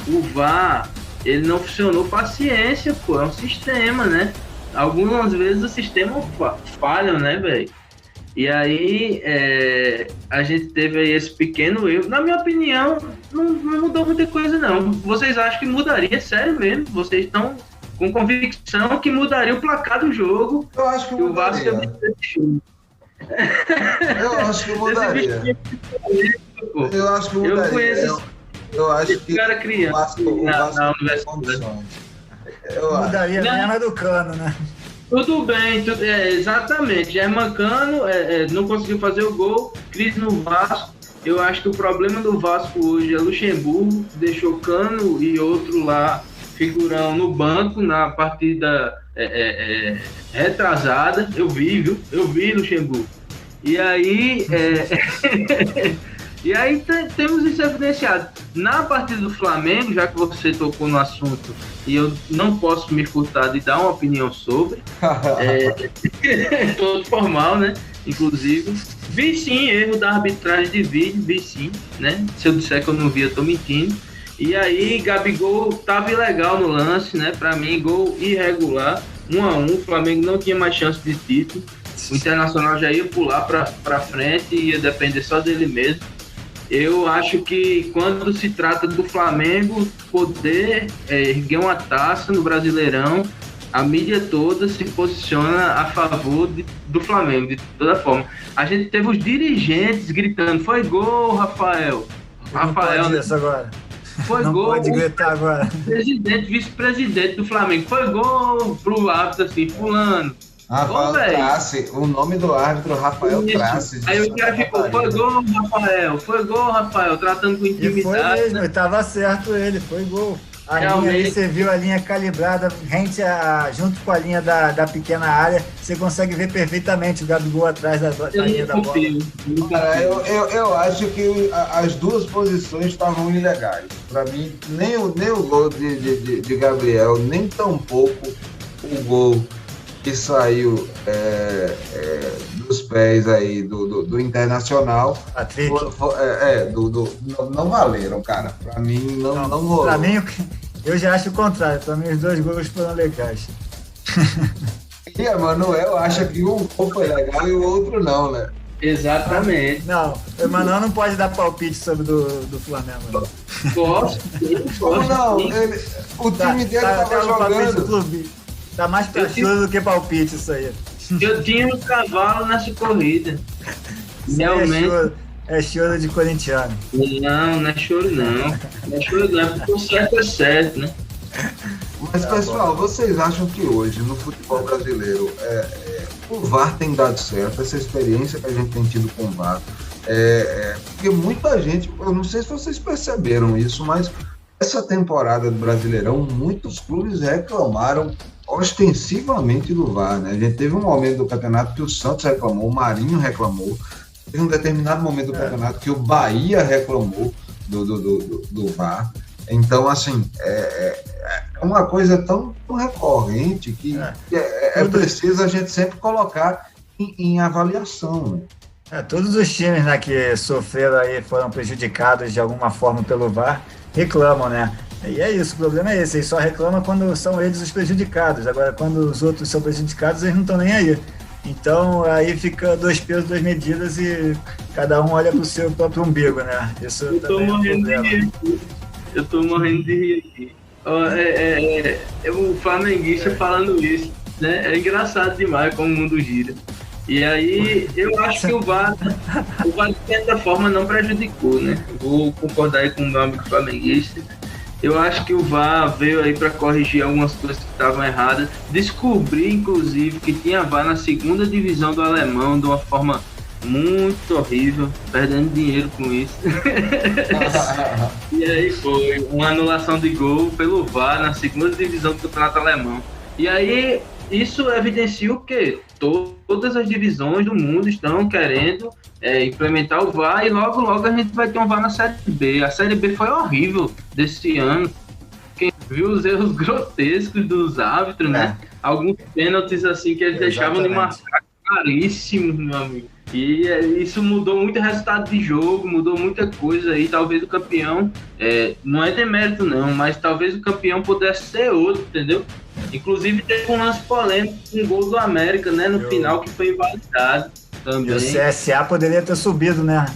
o VAR, ele não funcionou, paciência, pô, é um sistema, né? Algumas vezes o sistema falha, né, velho? E aí, a gente teve aí esse pequeno erro. Na minha opinião, não mudou muita coisa, não. Vocês acham que mudaria? Sério mesmo? Vocês estão com convicção que mudaria o placar do jogo? Eu acho que mudaria. Eu acho que mudaria. Eu acho que mudaria. Eu conheço eu acho que cara criança o Vasco na tem condições. Mudaria mesmo do Cano, né? Tudo bem, exatamente. Germancano não conseguiu fazer o gol, crise no Vasco. Eu acho que o problema do Vasco hoje é Luxemburgo, deixou Cano e outro lá, figurão, no banco na partida retrasada. Eu vi Luxemburgo. E aí, e aí temos isso evidenciado. Na partida do Flamengo, já que você tocou no assunto, e eu não posso me furtar de dar uma opinião sobre, todo formal, né? Inclusive, vi sim erro da arbitragem de vídeo, vi sim, né? Se eu disser que eu não vi, eu tô mentindo. E aí, Gabigol tava ilegal no lance, né? Pra mim, gol irregular, 1-1, o Flamengo não tinha mais chance de título. O Internacional já ia pular pra frente e ia depender só dele mesmo. Eu acho que quando se trata do Flamengo poder erguer uma taça no Brasileirão, a mídia toda se posiciona a favor do Flamengo, de toda forma. A gente teve os dirigentes gritando, foi gol, Rafael. Rafael, pode isso agora. Foi não gol. Pode gritar agora. Presidente, vice-presidente do Flamengo, foi gol pro árbitro assim, fulano. Rafael Trace, o nome do árbitro, Rafael Trace. Aí o cara ficou, foi gol, Rafael, tratando com intimidade. E foi mesmo, né? Estava certo ele, foi gol. A linha aí, você viu a linha calibrada, junto com a linha da pequena área, você consegue ver perfeitamente o Gabigol atrás da linha da bola. Eu acho que as duas posições estavam ilegais. Para mim, nem o gol de Gabriel, nem tampouco o gol que saiu dos pés aí do Internacional, não valeram, cara. Pra mim não rolou. Pra mim, eu já acho o contrário. Pra mim, os dois gols foram legais. E a Manuel acha que um gol foi legal e o outro não, né? Exatamente. Não, o Emanuel não pode dar palpite sobre do Flamengo. Não. Posso? Não, o time dele tava jogando. Tá mais pra chuva do que palpite isso aí. Eu tinha um cavalo nessa corrida. Realmente. é choro de corintiano. Não é choro não. Não é choro não, porque o certo é certo, né? Mas, pessoal, vocês acham que hoje, no futebol brasileiro, o VAR tem dado certo, essa experiência que a gente tem tido com o VAR? Porque muita gente, eu não sei se vocês perceberam isso, mas essa temporada do Brasileirão, muitos clubes reclamaram ostensivamente do VAR, né? A gente teve um momento do campeonato que o Santos reclamou, o Marinho reclamou, teve um determinado momento do campeonato que o Bahia reclamou do VAR. Então, assim, é uma coisa tão recorrente que é preciso a gente sempre colocar em avaliação, né? Todos os times, né, que sofreram aí, foram prejudicados de alguma forma pelo VAR, reclamam, né? E é isso, o problema é esse, eles só reclamam quando são eles os prejudicados. Agora, quando os outros são prejudicados, eles não estão nem aí. Então, aí fica 2 pesos, 2 medidas e cada um olha para o seu próprio umbigo, né? Isso eu tô morrendo de rir aqui. Eu tô morrendo de rir aqui. O flamenguista falando isso, né? É engraçado demais como o mundo gira. E aí, eu acho que o VAR, de certa forma, não prejudicou, né? Vou concordar aí com o meu amigo flamenguista. Eu acho que o VAR veio aí para corrigir algumas coisas que estavam erradas. Descobri, inclusive, que tinha VAR na 2ª divisão do Alemão de uma forma muito horrível, perdendo dinheiro com isso. E aí foi uma anulação de gol pelo VAR na 2ª divisão do Campeonato Alemão. E aí isso evidencia o quê? Todas as divisões do mundo estão querendo implementar o VAR e logo a gente vai ter um VAR na Série B. A Série B foi horrível desse ano. Quem viu os erros grotescos dos árbitros, né? Alguns pênaltis assim que eles deixavam de marcar caríssimos, meu amigo. E isso mudou muito o resultado de jogo, mudou muita coisa aí. Talvez o campeão, não é demérito não, mas talvez o campeão pudesse ser outro, entendeu? Inclusive teve um lance polêmico com o gol do América, né, no final, que foi invalidado também. E o CSA poderia ter subido, né?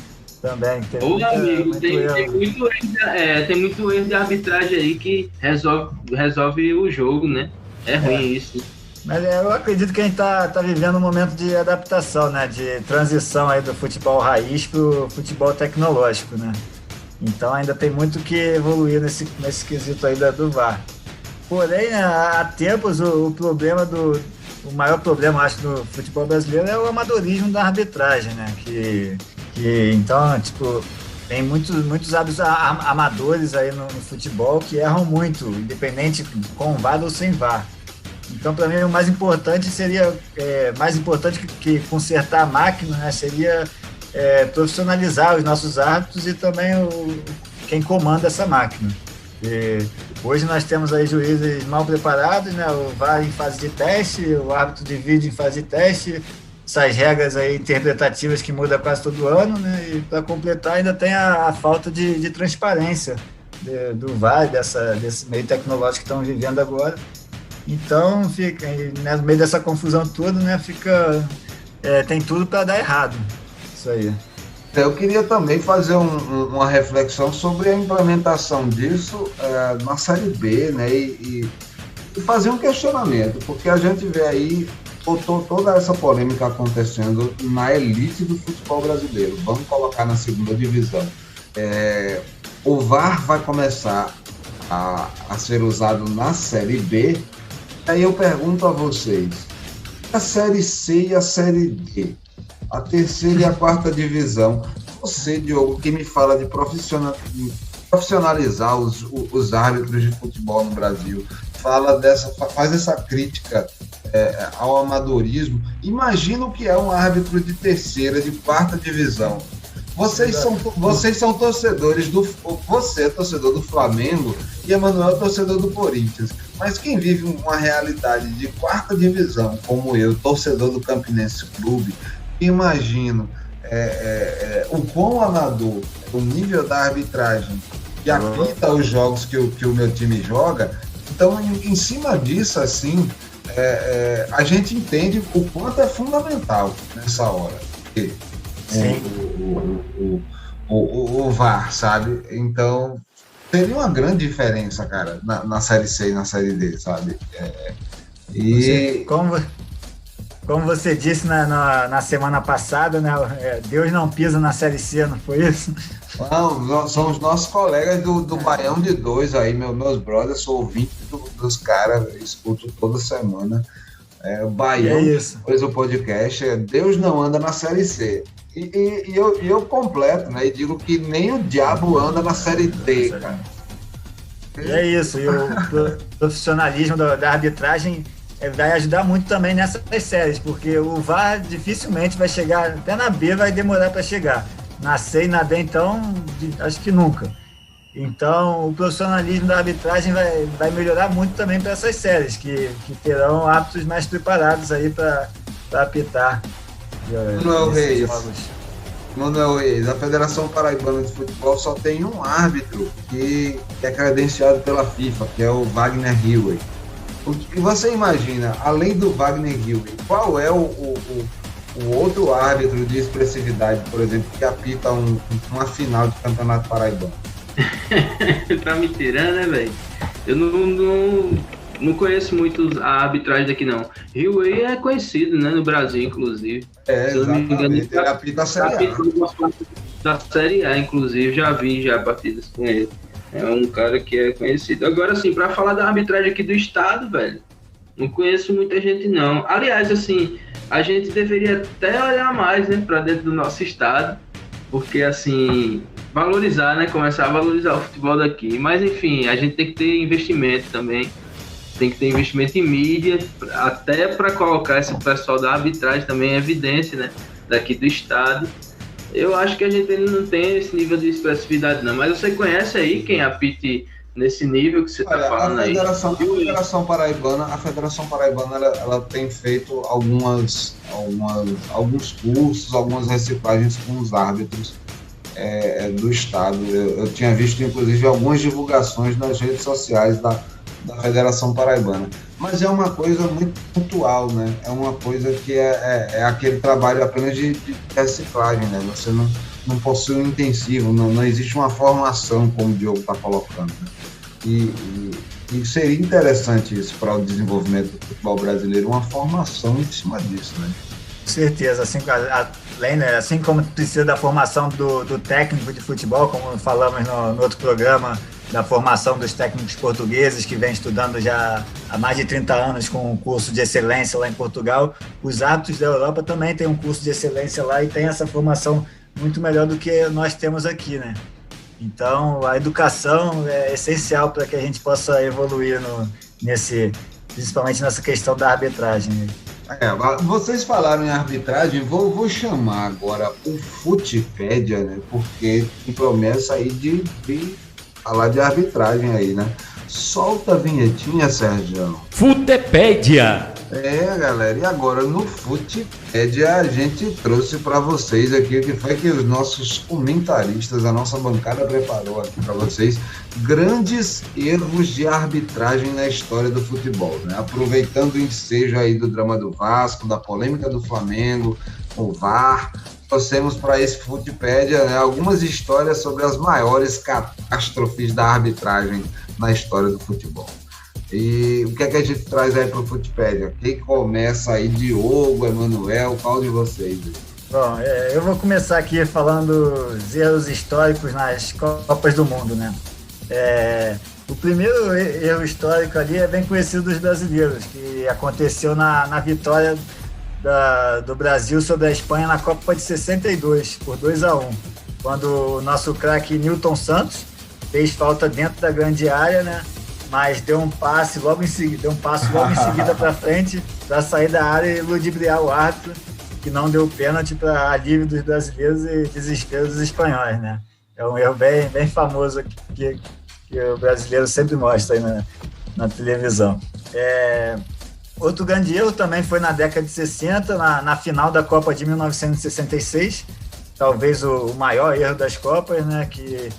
Também. Amigo, tem muito erro de arbitragem aí que resolve o jogo, né? É ruim isso. Mas eu acredito que a gente tá vivendo um momento de adaptação, né? De transição aí do futebol raiz pro futebol tecnológico, né? Então ainda tem muito que evoluir nesse quesito aí do VAR. Porém, né, há tempos o maior problema, acho, do futebol brasileiro é o amadorismo da arbitragem, né? Então, tipo, tem muitos árbitros amadores aí no futebol que erram muito, independente com VAR ou sem VAR. Então, para mim, o mais importante seria, mais importante que consertar a máquina, né, seria profissionalizar os nossos árbitros e também quem comanda essa máquina. Hoje nós temos aí juízes mal preparados, né, o VAR em fase de teste, o árbitro de vídeo em fase de teste, essas regras aí interpretativas que mudam quase todo ano, né, e para completar ainda tem a falta de transparência do VAR, desse meio tecnológico que estamos vivendo agora. Então, fica, no meio dessa confusão toda, né, tem tudo para dar errado. Isso aí. Eu queria também fazer uma reflexão sobre a implementação disso na Série B, né, e fazer um questionamento, porque a gente vê aí toda essa polêmica acontecendo na elite do futebol brasileiro. Vamos colocar na 2ª divisão. O VAR vai começar a ser usado na Série B. Aí eu pergunto a vocês, a Série C e a Série D, a 3ª e a 4ª divisão, você, Diogo, que me fala de profissionalizar os árbitros de futebol no Brasil, faz essa crítica ao amadorismo, imagina o que é um árbitro de 3ª, de 4ª divisão. Vocês são torcedores você é torcedor do Flamengo e Emanuel é torcedor do Corinthians. Mas quem vive uma realidade de 4ª divisão, como eu, torcedor do Campinense Clube, imagino o quão amador, o nível da arbitragem que apita os jogos que o meu time joga. Então, em cima disso, assim, a gente entende o quanto é fundamental nessa hora. O VAR, sabe? Então, teria uma grande diferença, cara, na Série C e na Série D, sabe? como você disse na semana passada, né? Deus não pisa na Série C, não foi isso? Não, são os nossos colegas do Baião de Dois aí, meus brothers, sou ouvinte dos caras, escuto toda semana. O Baião de Dois, o podcast, Deus não anda na Série C. E eu completo, né? E digo que nem o diabo anda na Série D, cara. É isso, e o profissionalismo da arbitragem vai ajudar muito também nessas séries, porque o VAR dificilmente vai chegar, até na B vai demorar para chegar. Na C e na D, então, acho que nunca. Então, o profissionalismo da arbitragem vai melhorar muito também para essas séries, que terão árbitros mais preparados aí para apitar. Manuel Reis, a Federação Paraibana de Futebol só tem um árbitro que é credenciado pela FIFA, que é o Wagner Hilwey. O que você imagina, além do Wagner Hilwey, qual é o outro árbitro de expressividade, por exemplo, que apita uma final de campeonato paraibano? Tá me tirando, né, velho? Eu não conheço muito a arbitragem daqui, não. Hilwey é conhecido, né, no Brasil, inclusive. Se eu não me engano, ele apita a Série A. Da Série A, inclusive, já vi partidas com ele. É um cara que é conhecido. Agora, assim, pra falar da arbitragem aqui do estado, velho, não conheço muita gente, não. Aliás, assim, a gente deveria até olhar mais, né, pra dentro do nosso estado, porque, assim, valorizar, né, começar a valorizar o futebol daqui. Mas, enfim, a gente tem que ter investimento também. Tem que ter investimento em mídia, até para colocar esse pessoal da arbitragem também em evidência, né, daqui do estado. Eu acho que a gente ainda não tem esse nível de expressividade, não. Mas você conhece aí quem apite nesse nível que você está falando aí? A Federação Paraibana, ela tem feito alguns cursos, algumas reciclagens com os árbitros do estado. Eu tinha visto, inclusive, algumas divulgações nas redes sociais da Federação Paraibana. Mas é uma coisa muito pontual, né? É uma coisa que é aquele trabalho apenas de reciclagem, né? Você não possui um intensivo, não existe uma formação, como o Diogo está colocando. Né? E seria interessante isso para o desenvolvimento do futebol brasileiro, uma formação em cima disso, né? Com certeza, assim como precisa da formação do técnico de futebol, como falamos no outro programa, da formação dos técnicos portugueses que vem estudando já há mais de 30 anos com um curso de excelência lá em Portugal. Os árbitros da Europa também têm um curso de excelência lá e tem essa formação muito melhor do que nós temos aqui, né? Então, a educação é essencial para que a gente possa evoluir principalmente nessa questão da arbitragem. Vocês falaram em arbitragem, vou chamar agora o Futipédia, né? Porque tem promessa aí de falar de arbitragem aí, né? Solta a vinhetinha, Sérgio. Futepédia. Galera, e agora no Futipédia a gente trouxe para vocês aqui o que foi que os nossos comentaristas, a nossa bancada preparou aqui para vocês, grandes erros de arbitragem na história do futebol, né? Aproveitando o ensejo aí do drama do Vasco, da polêmica do Flamengo, o VAR, trouxemos para esse Futipédia, né, algumas histórias sobre as maiores catástrofes da arbitragem na história do futebol. E o que é que a gente traz aí para o Futipédia? Quem começa aí? Diogo, Emanuel, qual de vocês? Bom, eu vou começar aqui falando dos erros históricos nas Copas do Mundo, né? O primeiro erro histórico ali é bem conhecido dos brasileiros, que aconteceu na vitória do Brasil sobre a Espanha na Copa de 62, por 2-1, quando o nosso craque Nilton Santos fez falta dentro da grande área, né? Mas deu um passe logo em seguida para frente para sair da área e ludibriar o árbitro, que não deu pênalti para alívio dos brasileiros e desespero dos espanhóis, né? É um erro bem, bem famoso que o brasileiro sempre mostra aí na televisão. Outro grande erro também foi na década de 60, na final da Copa de 1966, talvez o maior erro das Copas, né, que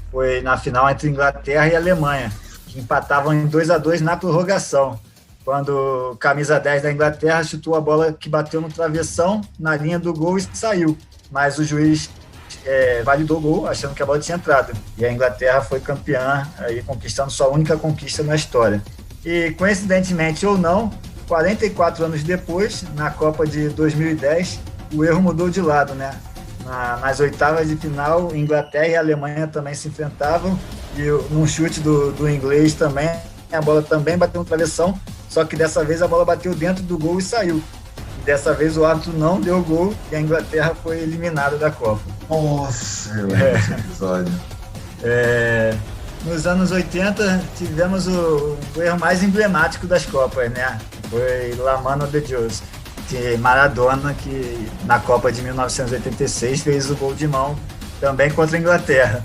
foi na final entre Inglaterra e Alemanha, que empatavam em 2-2 na prorrogação, quando o camisa 10 da Inglaterra chutou a bola que bateu no travessão, na linha do gol e saiu, mas o juiz validou o gol, achando que a bola tinha entrado, e a Inglaterra foi campeã, aí conquistando sua única conquista na história. E, coincidentemente ou não, 44 anos depois, na Copa de 2010, o erro mudou de lado, né? Nas oitavas de final, Inglaterra e Alemanha também se enfrentavam, e num chute do inglês também, a bola também bateu no travessão, só que dessa vez a bola bateu dentro do gol e saiu. E dessa vez o árbitro não deu gol e a Inglaterra foi eliminada da Copa. Nossa, esse episódio. Nos anos 80, tivemos o erro mais emblemático das Copas, né? Foi La Mano de Dios, que Maradona, que na Copa de 1986 fez o gol de mão também contra a Inglaterra,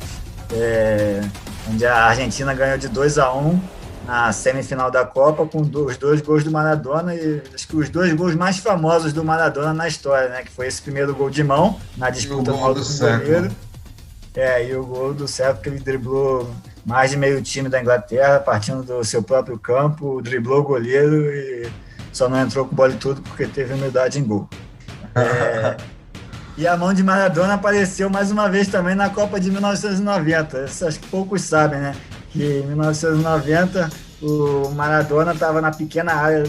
onde a Argentina ganhou de 2-1 na semifinal da Copa com os 2 gols do Maradona, e acho que os 2 gols mais famosos do Maradona na história, né? Que foi esse primeiro gol de mão na disputa com o goleiro, e o gol do século, que ele driblou mais de meio time da Inglaterra, partindo do seu próprio campo, driblou o goleiro e só não entrou com bola e tudo porque teve humildade em gol. E a mão de Maradona apareceu mais uma vez também na Copa de 1990. Isso acho que poucos sabem, né? Que em 1990 o Maradona estava na pequena área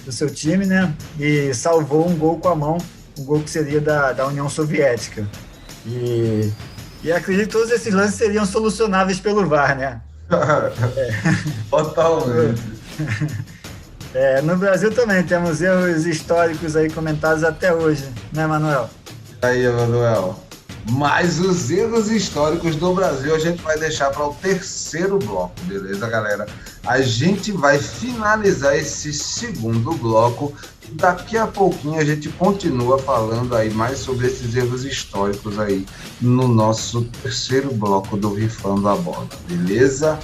do seu time, né? E salvou um gol com a mão, um gol que seria da União Soviética. E acredito que todos esses lances seriam solucionáveis pelo VAR, né? Totalmente. No Brasil também temos erros históricos aí comentados até hoje, né, Manuel? Aí, Manuel. Mas os erros históricos do Brasil a gente vai deixar para o terceiro bloco, beleza, galera? A gente vai finalizar esse segundo bloco. Daqui a pouquinho a gente continua falando aí mais sobre esses erros históricos aí no nosso terceiro bloco do Rifando a Bola, beleza?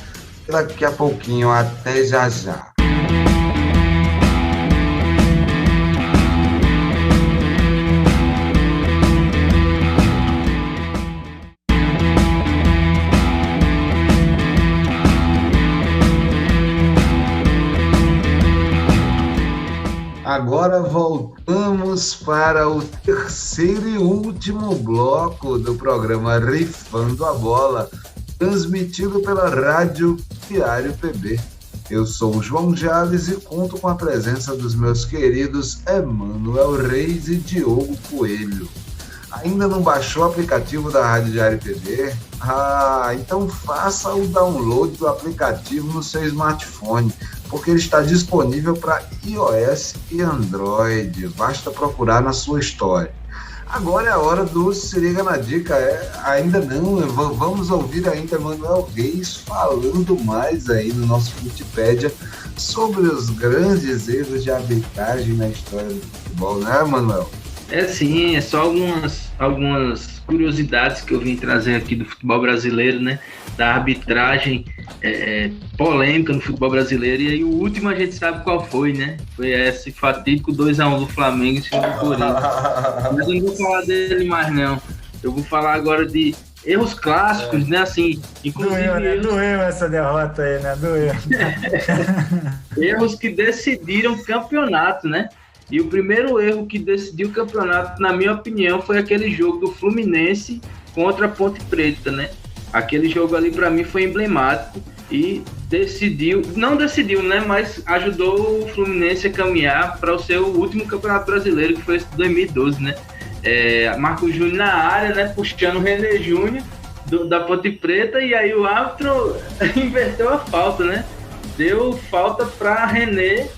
Daqui a pouquinho, até já já. Agora voltamos para o terceiro e último bloco do programa Rifando a Bola, transmitido pela Rádio Diário PB. Eu sou o João Jales e conto com a presença dos meus queridos Emanuel Reis e Diogo Coelho. Ainda não baixou o aplicativo da Rádio Diário PB? Então faça o download do aplicativo no seu smartphone, porque ele está disponível para iOS e Android. Basta procurar na sua história. Agora é a hora do Se Liga na Dica. Ainda não, vamos ouvir ainda Emanuel Reis falando mais aí no nosso Futipédia sobre os grandes erros de arbitragem na história do futebol, né, Manuel? Sim, é só algumas curiosidades que eu vim trazer aqui do futebol brasileiro, né? Da arbitragem polêmica no futebol brasileiro. E aí o último a gente sabe qual foi, né? Foi esse fatídico 2-1 do Flamengo em cima do Corinthians. Mas eu não vou falar dele mais, não. Eu vou falar agora de erros clássicos, né? Assim, inclusive... Doeu essa derrota aí, né? Doeu. Erros que decidiram o campeonato, né? E o primeiro erro que decidiu o campeonato, na minha opinião, foi aquele jogo do Fluminense contra a Ponte Preta, né? Aquele jogo ali, para mim, foi emblemático e não decidiu, né? Mas ajudou o Fluminense a caminhar para o seu último campeonato brasileiro, que foi esse de 2012, né? Marcos Júnior na área, né? Puxando o René Júnior da Ponte Preta, e aí o árbitro inverteu a falta, né? Deu falta para René.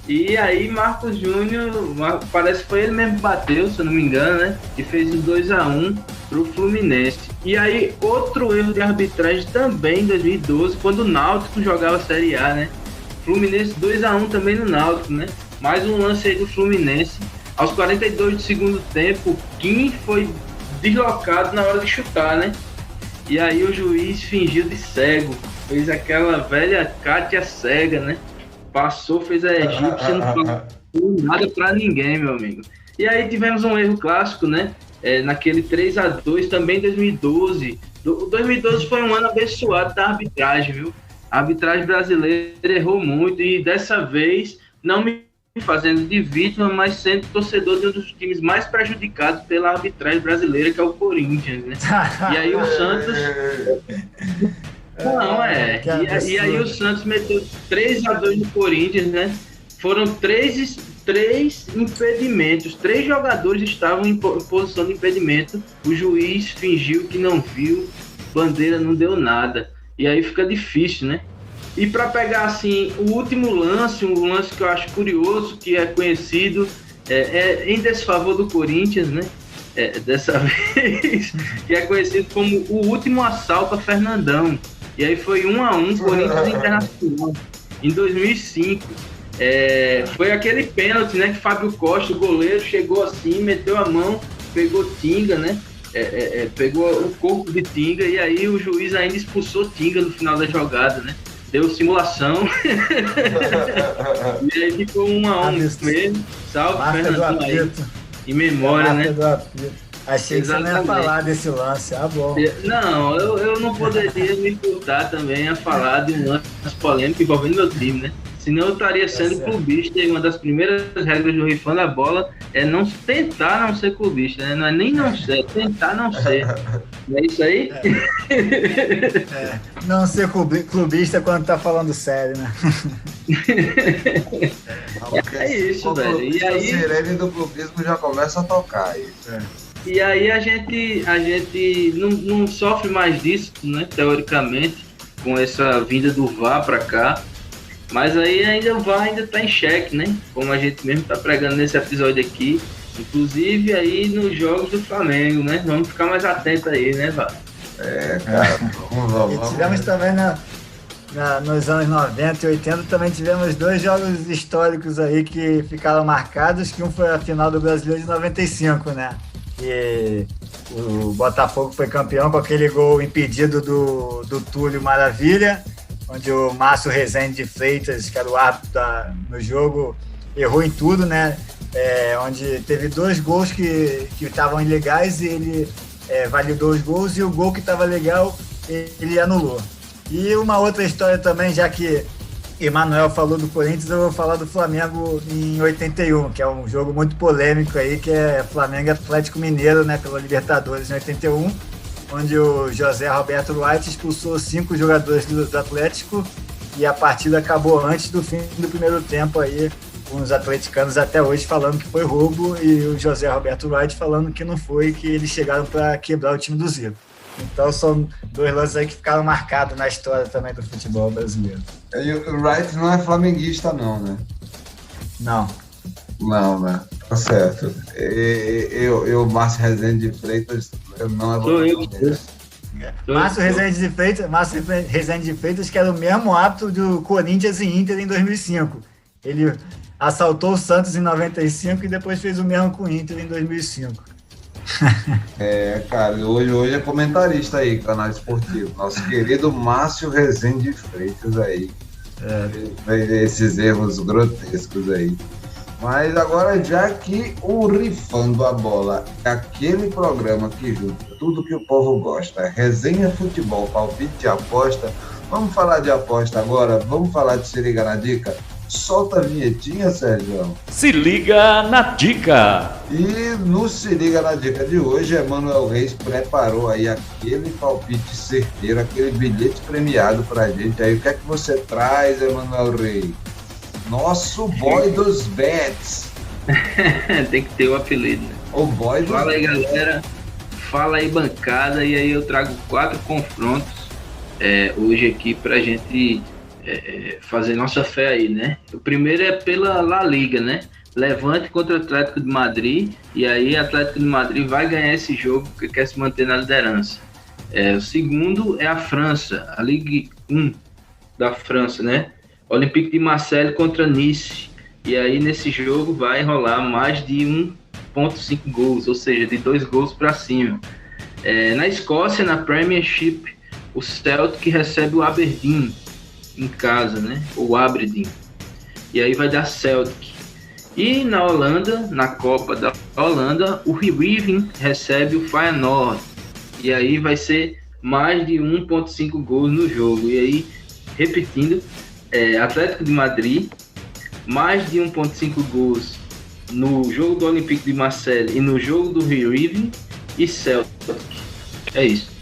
E aí Marcos Júnior, parece que foi ele mesmo que bateu, se eu não me engano, né? E fez o 2-1 pro Fluminense. E aí outro erro de arbitragem também em 2012, quando o Náutico jogava a Série A, né? Fluminense 2-1 também no Náutico, né? Mais um lance aí do Fluminense. Aos 42 do segundo tempo, Kim foi deslocado na hora de chutar, né? E aí o juiz fingiu de cego, fez aquela velha Cátia cega, né? Passou, fez a egípcia, não falou nada pra ninguém, meu amigo. E aí tivemos um erro clássico, né? Naquele 3-2, também em 2012. 2012 foi um ano abençoado da arbitragem, viu? A arbitragem brasileira errou muito e dessa vez, não me fazendo de vítima, mas sendo torcedor de um dos times mais prejudicados pela arbitragem brasileira, que é o Corinthians, né? E aí o Santos... Não, E aí o Santos meteu 3-2 no Corinthians, né? foram três impedimentos. 3 jogadores estavam em posição de impedimento. O juiz fingiu que não viu, bandeira não deu nada. E aí fica difícil, né? E para pegar assim o último lance, um lance que eu acho curioso, que é conhecido, em desfavor do Corinthians, né? Dessa vez, que é conhecido como o último assalto a Fernandão. E aí foi 1-1 Corinthians Internacional em 2005. Foi aquele pênalti, né, que Fábio Costa, o goleiro, chegou assim, meteu a mão, pegou Tinga, né, pegou o corpo de Tinga, e aí o juiz ainda expulsou Tinga no final da jogada, né, deu simulação, e aí ficou 1-1 com ele, salve Fernando aí, em memória, né. Achei que você não ia falar desse lance, bom. Não, eu não poderia me importar também a falar de um lance polêmico envolvendo meu time, né? Senão eu estaria sendo clubista, e uma das primeiras regras do Rifando a Bola é tentar não ser clubista, né? Não é nem não ser, é tentar não ser. Não é isso aí? Não ser clubista quando tá falando sério, né? É isso, velho. E aí, a sirene do clubismo já começa a tocar aí. E aí a gente não sofre mais disso, né? Teoricamente, com essa vinda do VAR para cá. Mas aí o VAR ainda está em xeque, né? Como a gente mesmo está pregando nesse episódio aqui. Inclusive aí nos jogos do Flamengo, né? Vamos ficar mais atentos aí, né, VAR? Cara, vamos. E tivemos também nos anos 90 e 80, também tivemos 2 jogos históricos aí que ficaram marcados, que um foi a final do Brasileiro de 95, né? E o Botafogo foi campeão com aquele gol impedido do Túlio Maravilha, onde o Márcio Rezende de Freitas, que era o árbitro no jogo, errou em tudo, né? Onde teve 2 gols que estavam ilegais e ele validou os gols, e o gol que estava legal ele anulou. E uma outra história também, já que Emanuel falou do Corinthians, eu vou falar do Flamengo em 81, que é um jogo muito polêmico aí, que é Flamengo e Atlético Mineiro, né, pela Libertadores em 81, onde o José Roberto Wright expulsou 5 jogadores do Atlético, e a partida acabou antes do fim do primeiro tempo aí, com os atleticanos até hoje falando que foi roubo, e o José Roberto Wright falando que não foi, que eles chegaram para quebrar o time do Zico. Então são 2 lances aí que ficaram marcados na história também do futebol brasileiro. E o Wright não é flamenguista não, né? Não, né? Tá certo. Eu Márcio Rezende de Freitas, eu não é flamenguista. Márcio Rezende de Freitas, que era o mesmo árbitro do Corinthians e Inter em 2005. Ele assaltou o Santos em 95 e depois fez o mesmo com o Inter em 2005. Cara, hoje é comentarista aí, canal esportivo. Nosso querido Márcio Rezende de Freitas aí. Esses erros grotescos aí. Mas agora, já que o Rifando a Bola é aquele programa que junta tudo que o povo gosta, resenha, futebol, palpite e aposta, vamos falar de aposta agora? Vamos falar de Se Liga na Dica? Solta a vinhetinha, Sérgio. Se liga na dica. E no Se Liga na Dica de hoje, Emanuel Reis preparou aí aquele palpite certeiro, aquele bilhete premiado pra gente. Aí o que é que você traz, Emanuel Reis? Nosso boy dos bets. Tem que ter o apelido, né? O boy dos Fala aí, galera. Fala aí, bancada. E aí eu trago 4 confrontos hoje aqui pra gente fazer nossa fé aí, né? O primeiro é pela La Liga, né? Levante contra o Atlético de Madrid, e aí o Atlético de Madrid vai ganhar esse jogo porque quer se manter na liderança. O segundo é a França, a Ligue 1 da França, né? Olympique de Marseille contra Nice, e aí nesse jogo vai rolar mais de 1,5 gols, ou seja, de 2 gols para cima. Na Escócia, na Premiership, o Celtic recebe o Aberdeen em casa, né? O Aberdeen. E aí vai dar Celtic. E na Holanda, na Copa da Holanda, o Heerenveen recebe o Feyenoord. E aí vai ser mais de 1,5 gols no jogo. E aí, repetindo, Atlético de Madrid, mais de 1,5 gols no jogo do Olympique de Marseille e no jogo do Heerenveen e Celtic. É isso.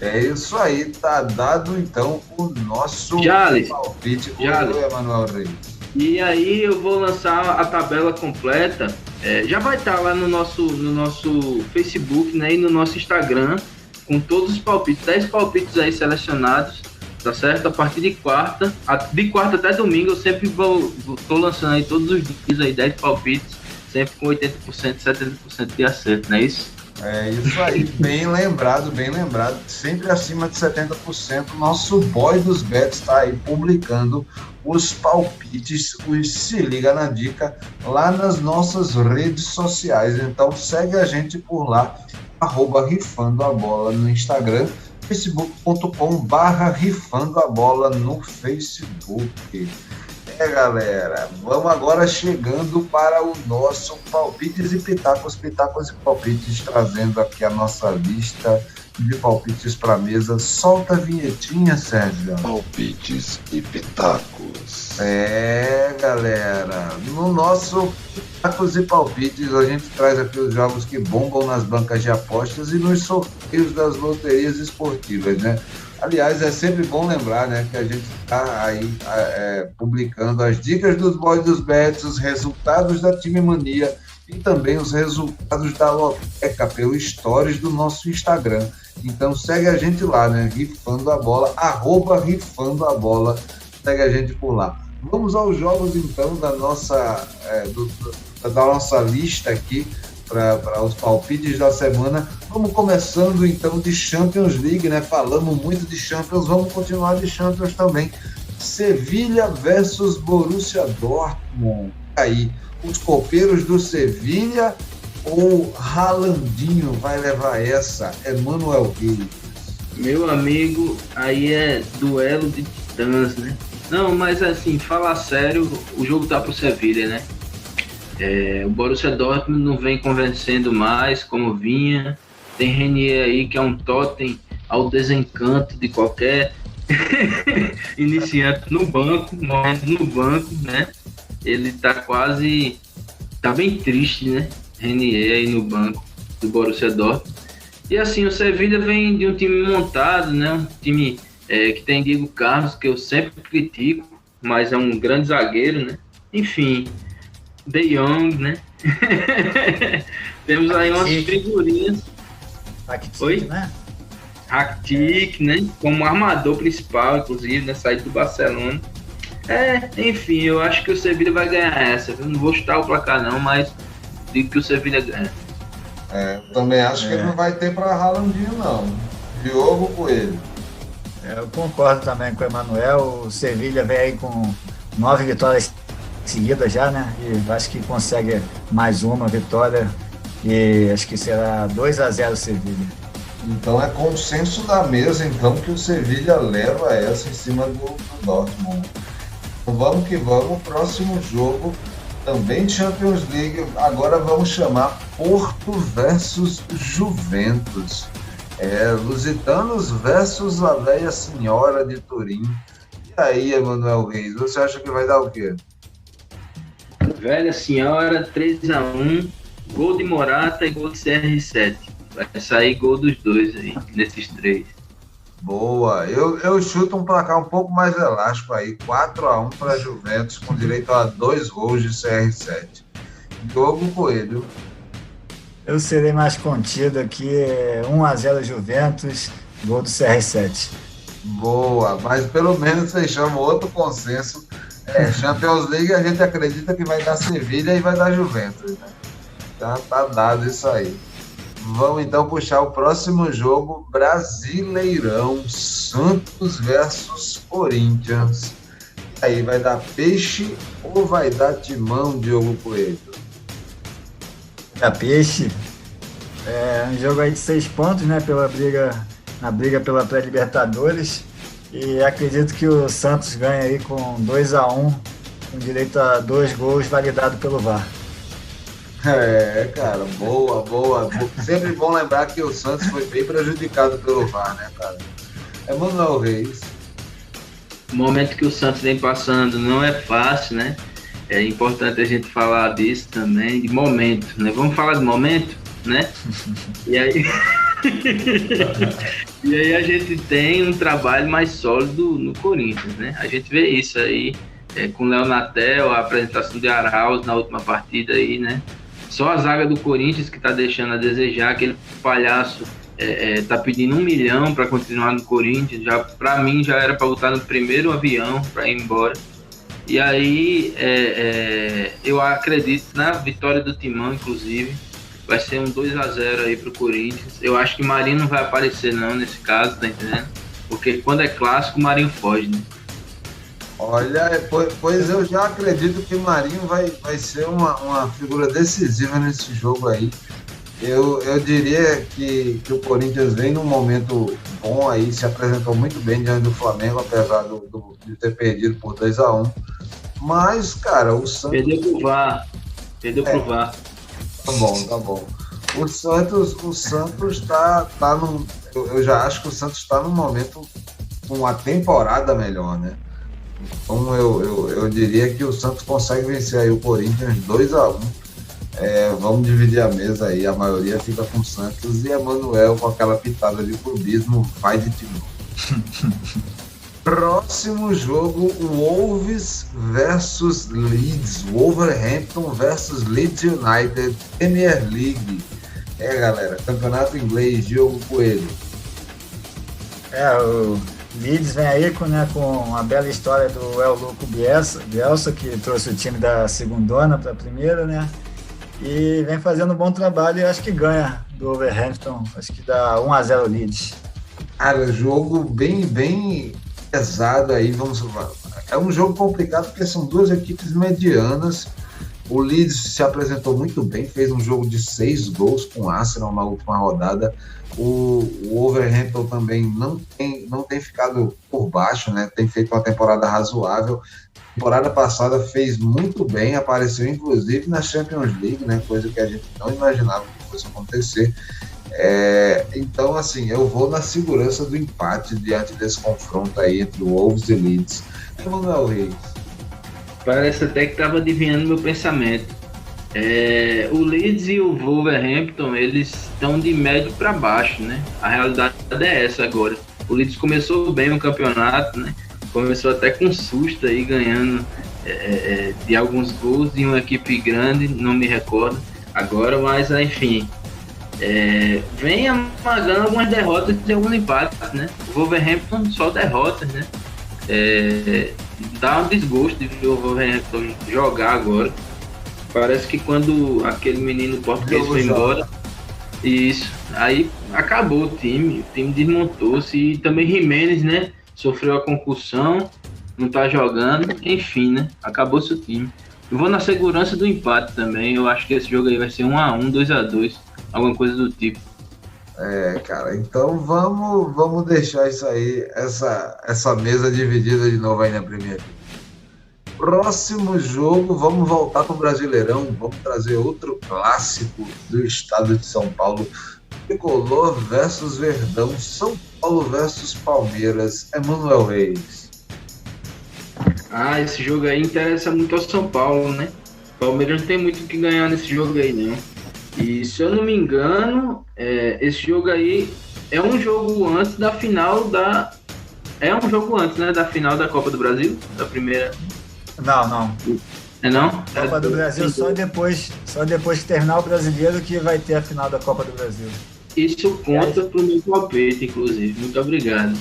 É isso aí, tá dado então o nosso Jales, palpite com o Jales. Emanuel Reis. E aí eu vou lançar a tabela completa. Já vai estar lá no nosso Facebook, né, e no nosso Instagram, com todos os palpites, 10 palpites aí selecionados, tá certo? A partir de quarta até domingo, eu sempre tô lançando aí todos os dias aí 10 palpites, sempre com 80%, 70% de acerto, não é isso? É isso aí, bem lembrado, sempre acima de 70%. Nosso boy dos bets está aí publicando os palpites, os Se Liga na Dica, lá nas nossas redes sociais. Então segue a gente por lá, @rifando a bola no Instagram, facebook.com/rifando a bola no Facebook. Galera, vamos agora chegando para o nosso palpites e pitacos e palpites, trazendo aqui a nossa lista de palpites para a mesa. Solta a vinhetinha, Sérgio. Palpites e pitacos. Galera, no nosso pitacos e palpites a gente traz aqui os jogos que bombam nas bancas de apostas e nos sorteios das loterias esportivas, né? Aliás, é sempre bom lembrar, né, que a gente está aí publicando as dicas dos boys dos bets, os resultados da Time Mania e também os resultados da Loteca pelo Stories do nosso Instagram. Então segue a gente lá, né, Rifando a Bola, @Rifando a Bola, segue a gente por lá. Vamos aos jogos então da nossa lista aqui, para os palpites da semana. Vamos começando então de Champions League, né? Falamos muito de Champions, vamos continuar de Champions também. Sevilha versus Borussia Dortmund. Aí, os copeiros do Sevilha ou Haalandinho vai levar essa? Emanuel Reis. Meu amigo, aí é duelo de titãs, né? Não, mas assim, falar sério, o jogo tá pro Sevilha, né? O Borussia Dortmund não vem convencendo mais como vinha. Tem Renier aí que é um totem ao desencanto de qualquer iniciante no banco, morrendo no banco, né? Ele tá bem triste, né? Renier aí no banco do Borussia Dortmund. E assim, o Sevilha vem de um time montado, né? Um time que tem Diego Carlos, que eu sempre critico, mas é um grande zagueiro, né? Enfim, De Jong, né? Temos aí umas figurinhas. Rakitic, né? Rakitic, né? Como armador principal, inclusive, né? Saído do Barcelona. Enfim, eu acho que o Sevilha vai ganhar essa. Eu não vou chutar o placar não, mas digo que o Sevilha ganha. Eu também acho que ele não vai ter para Haalandinho, não. Diogo Coelho. Eu concordo também com o Emanuel. O Sevilha vem aí com 9 vitórias seguida já, né? E acho que consegue mais uma vitória e acho que será 2-0 Sevilha. Então é consenso da mesa então que o Sevilha leva essa em cima do Dortmund. Então vamos que vamos, próximo jogo também Champions League, agora vamos chamar Porto versus Juventus. Lusitanos versus a velha senhora de Turim. E aí, Emanuel Reis, você acha que vai dar o quê? Velha senhora, 3-1, gol de Morata e gol de CR7. Vai sair gol dos dois aí, nesses três. Boa, eu chuto um placar um pouco mais elástico aí, 4-1 para Juventus, com direito a 2 gols de CR7. Diogo Coelho. Eu serei mais contido aqui, 1-0 Juventus, gol do CR7. Boa, mas pelo menos vocês chamam outro consenso. Champions League a gente acredita que vai dar Sevilha e vai dar Juventus, né? Já tá dado isso aí. Vamos então puxar o próximo jogo, Brasileirão, Santos versus Corinthians. E aí, vai dar peixe ou vai dar timão, Diogo Coelho? É peixe. Um jogo aí de 6 pontos, né? Na briga pela pré-Libertadores. E acredito que o Santos ganha aí com 2-1, com direito a 2 gols validado pelo VAR. Cara, boa. Sempre bom lembrar que o Santos foi bem prejudicado pelo VAR, né, cara? Emanuel Reis. O momento que o Santos vem passando não é fácil, né? É importante a gente falar disso também, de momento, né? Vamos falar de momento, né? E aí... E aí a gente tem um trabalho mais sólido no Corinthians, né? A gente vê isso aí com o Léo Natel, a apresentação de Arauz na última partida aí, né? Só a zaga do Corinthians que tá deixando a desejar, aquele palhaço tá pedindo 1 milhão para continuar no Corinthians, para mim já era para botar no primeiro avião para ir embora. E aí eu acredito na vitória do Timão, inclusive, vai ser um 2-0 aí pro Corinthians. Eu acho que Marinho não vai aparecer não nesse caso, tá entendendo? Porque quando é clássico, o Marinho foge, né? Olha, pois eu já acredito que o Marinho vai ser uma figura decisiva nesse jogo aí. Eu diria que o Corinthians vem num momento bom aí, se apresentou muito bem diante do Flamengo, apesar de ter perdido por 2-1. Mas, cara, o Santos... Perdeu pro VAR. Tá bom. O Santos tá num... Eu já acho que o Santos está num momento com uma temporada melhor, né? Então eu diria que o Santos consegue vencer aí o Corinthians 2-1. Vamos dividir a mesa aí, a maioria fica com o Santos e Emanuel com aquela pitada de clubismo vai de time. Próximo jogo, Wolves versus Leeds, Wolverhampton versus Leeds United, Premier League. Galera, campeonato inglês, Diogo Coelho. O Leeds vem aí com a bela história do El Louco Bielsa, que trouxe o time da segundona para a primeira, né? E vem fazendo um bom trabalho e acho que ganha do Wolverhampton, acho que dá 1-0 Leeds. Cara, jogo bem pesado aí, é um jogo complicado porque são duas equipes medianas. O Leeds se apresentou muito bem, fez um jogo de 6 gols com o Arsenal na última rodada. O Wolverhampton também não tem ficado por baixo, né? Tem feito uma temporada razoável. Temporada passada fez muito bem, apareceu inclusive na Champions League, né? Coisa que a gente não imaginava que fosse acontecer. Então, assim, eu vou na segurança do empate diante desse confronto aí entre o Wolves e Leeds. Emanuel Reis. Parece até que estava adivinhando meu pensamento. O Leeds e o Wolverhampton, eles estão de médio para baixo, né? A realidade é essa agora. O Leeds começou bem o campeonato, né? Começou até com susto aí, ganhando de alguns gols de uma equipe grande, não me recordo agora, mas enfim. Vem amagando algumas derrotas e alguns empates, né? O Wolverhampton só derrotas, né? Dá um desgosto de ver o Wolverhampton jogar agora. Parece que quando aquele menino português foi embora, isso, aí acabou o time desmontou-se e também Jimenez, né? Sofreu a concussão, não tá jogando, enfim, né? Acabou-se o time. Eu vou na segurança do empate também, eu acho que esse jogo aí vai ser 1-1, 2-2, alguma coisa do tipo. Cara, então vamos deixar isso aí, essa mesa dividida de novo aí na Premier League. Próximo jogo, vamos voltar para o Brasileirão, vamos trazer outro clássico do estado de São Paulo, Tricolor versus Verdão, São Paulo versus Palmeiras, Emanuel Reis. Esse jogo aí interessa muito ao São Paulo, né? O Palmeiras não tem muito o que ganhar nesse jogo aí, não. E se eu não me engano, esse jogo aí é um jogo antes da final da... É um jogo antes, né? Da final da Copa do Brasil, da primeira... Não. Não? Copa do Brasil só depois que terminar o Brasileiro que vai ter a final da Copa do Brasil. Isso conta pro meu palpite, inclusive. Muito obrigado.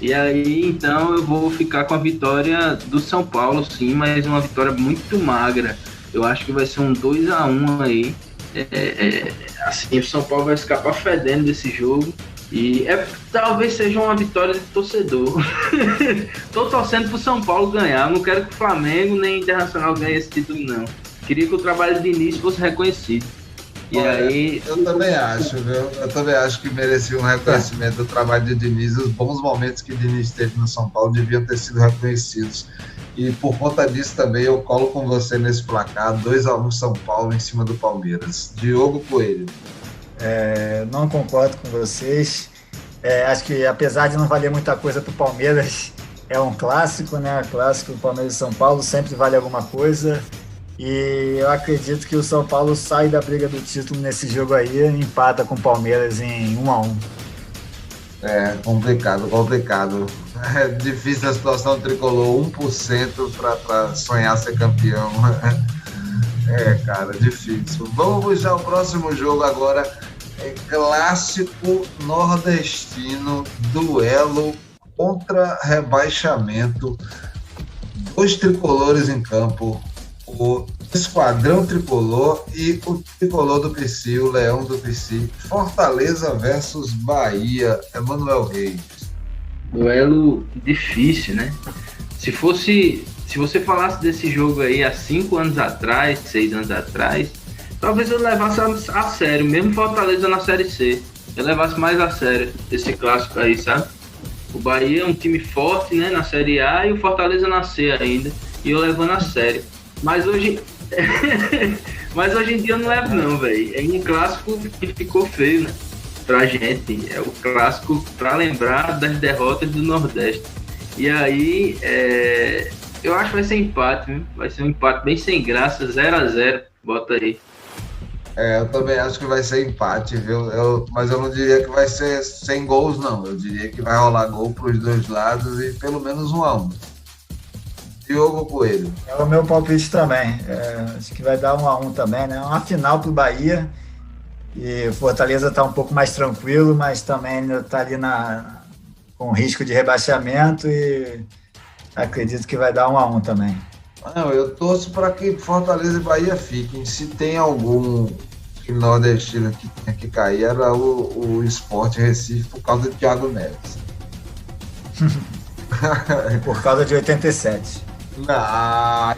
E aí, então, eu vou ficar com a vitória do São Paulo, sim, mas uma vitória muito magra. Eu acho que vai ser um 2-1 aí. Assim, o São Paulo vai escapar fedendo desse jogo. E talvez seja uma vitória de torcedor. Tô torcendo pro São Paulo ganhar. Não quero que o Flamengo nem o Internacional ganhe esse título, não. Queria que o trabalho de início fosse reconhecido. Eu também acho, viu? Eu também acho que merecia um reconhecimento do trabalho de Diniz. Os bons momentos que Diniz teve no São Paulo deviam ter sido reconhecidos. E por conta disso também eu colo com você nesse placar, 2-1 São Paulo em cima do Palmeiras. Diogo Coelho. Não concordo com vocês. Acho que apesar de não valer muita coisa para o Palmeiras, é um clássico, né? Clássico Palmeiras e São Paulo sempre vale alguma coisa. E eu acredito que o São Paulo sai da briga do título nesse jogo aí e empata com o Palmeiras em 1-1. Complicado. É difícil a situação do tricolor, 1% para sonhar ser campeão. Cara, difícil. Vamos puxar o próximo jogo agora. Clássico nordestino, duelo contra rebaixamento. 2 tricolores em campo. O Esquadrão Tricolor e o Tricolor do PC, o Leão do PC. Fortaleza versus Bahia. Emanuel Reis. Duelo difícil, né? Se você falasse desse jogo aí há 5 anos atrás, 6 anos atrás, talvez eu levasse a sério, mesmo Fortaleza na Série C. Eu levasse mais a sério esse clássico aí, sabe? O Bahia é um time forte, né, na Série A, e o Fortaleza na C ainda, e eu levando a sério. Mas hoje em dia eu não levo não, velho. É um clássico que ficou feio, né? Pra gente. É o clássico pra lembrar das derrotas do Nordeste. E aí, eu acho que vai ser empate, né? Vai ser um empate bem sem graça, 0-0. Bota aí. Eu também acho que vai ser empate, viu? Mas eu não diria que vai ser sem gols, não. Eu diria que vai rolar gol pros 2 lados e pelo menos 1-1. Diogo Coelho. É o meu palpite também. Acho que vai dar 1-1 também, né? Uma final pro Bahia. E o Fortaleza está um pouco mais tranquilo, mas também ainda está ali com risco de rebaixamento e acredito que vai dar 1-1 também. Não, eu torço para que Fortaleza e Bahia fiquem. Se tem algum nordestino que tinha que cair, era o Sport Recife por causa de Thiago Neves. Por causa de 87.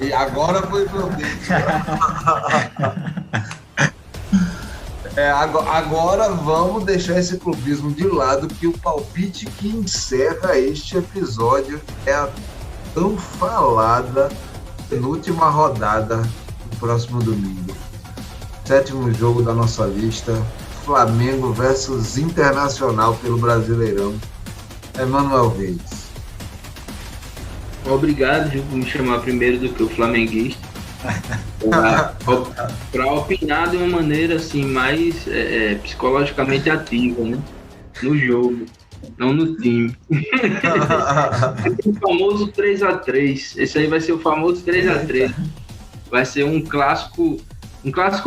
E agora foi prudente. Agora vamos deixar esse clubismo de lado, que o palpite que encerra este episódio é a tão falada penúltima rodada no próximo domingo. 7º jogo da nossa lista, Flamengo versus Internacional pelo Brasileirão. Emanuel Reis. Obrigado, Gil, por me chamar primeiro do que o flamenguista. Para opinar de uma maneira assim mais psicologicamente ativa, né? No jogo, não no time. O famoso 3-3. Esse aí vai ser o famoso 3-3. Vai ser um clássico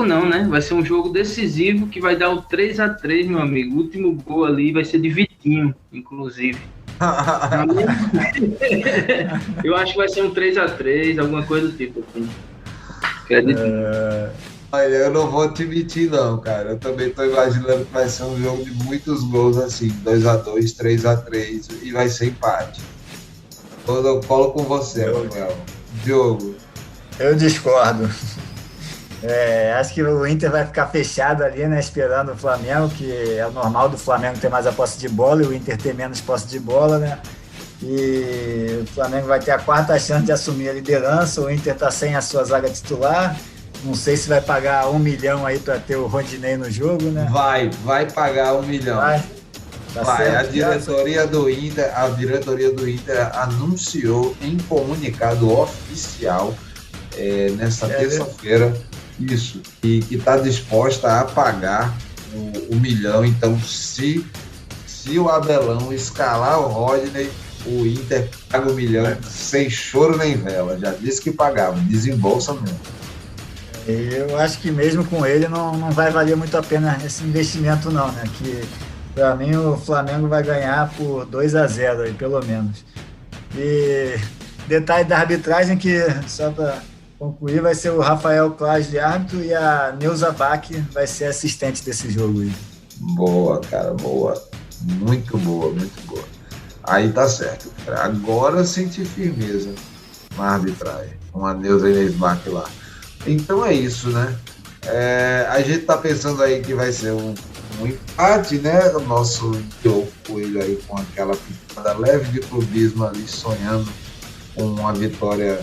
não, né? Vai ser um jogo decisivo que vai dar o 3-3, meu amigo. O último gol ali vai ser de Vitinho, inclusive. Eu acho que vai ser um 3-3, alguma coisa do tipo assim. Olha, eu não vou te mentir não, cara. Eu também tô imaginando que vai ser um jogo de muitos gols assim, 2-2, 3-3, e vai ser empate. Eu colo com você, Manuel. Diogo. Eu discordo. Acho que o Inter vai ficar fechado ali, né, esperando o Flamengo, que é o normal do Flamengo ter mais a posse de bola e o Inter ter menos posse de bola, né? E o Flamengo vai ter a 4ª chance de assumir a liderança. O Inter está sem a sua zaga titular. Não sei se vai pagar 1 milhão aí para ter o Rodinei no jogo, né? Vai pagar 1 milhão. Vai. A diretoria do Inter anunciou em comunicado oficial nesta terça-feira isso, e que está disposta a pagar o 1 milhão. Então, se o Abelão escalar o Rodinei, o Inter paga 1 milhão sem choro nem vela. Já disse que pagava, desembolsa mesmo. Eu acho que mesmo com ele não vai valer muito a pena esse investimento não, né? Que para mim o Flamengo vai ganhar por 2-0 aí, pelo menos. E detalhe da arbitragem, que só para concluir, vai ser o Rafael Claus de árbitro e a Neuza Bach vai ser assistente desse jogo aí. Boa, cara, boa. Muito boa, muito boa. Aí tá certo. Agora eu senti firmeza na arbitragem, com a Neuza Bach lá. Então é isso, né? A gente tá pensando aí que vai ser um empate, né? O nosso Diogo Coelho aí com aquela pitada leve de clubismo ali, sonhando com uma vitória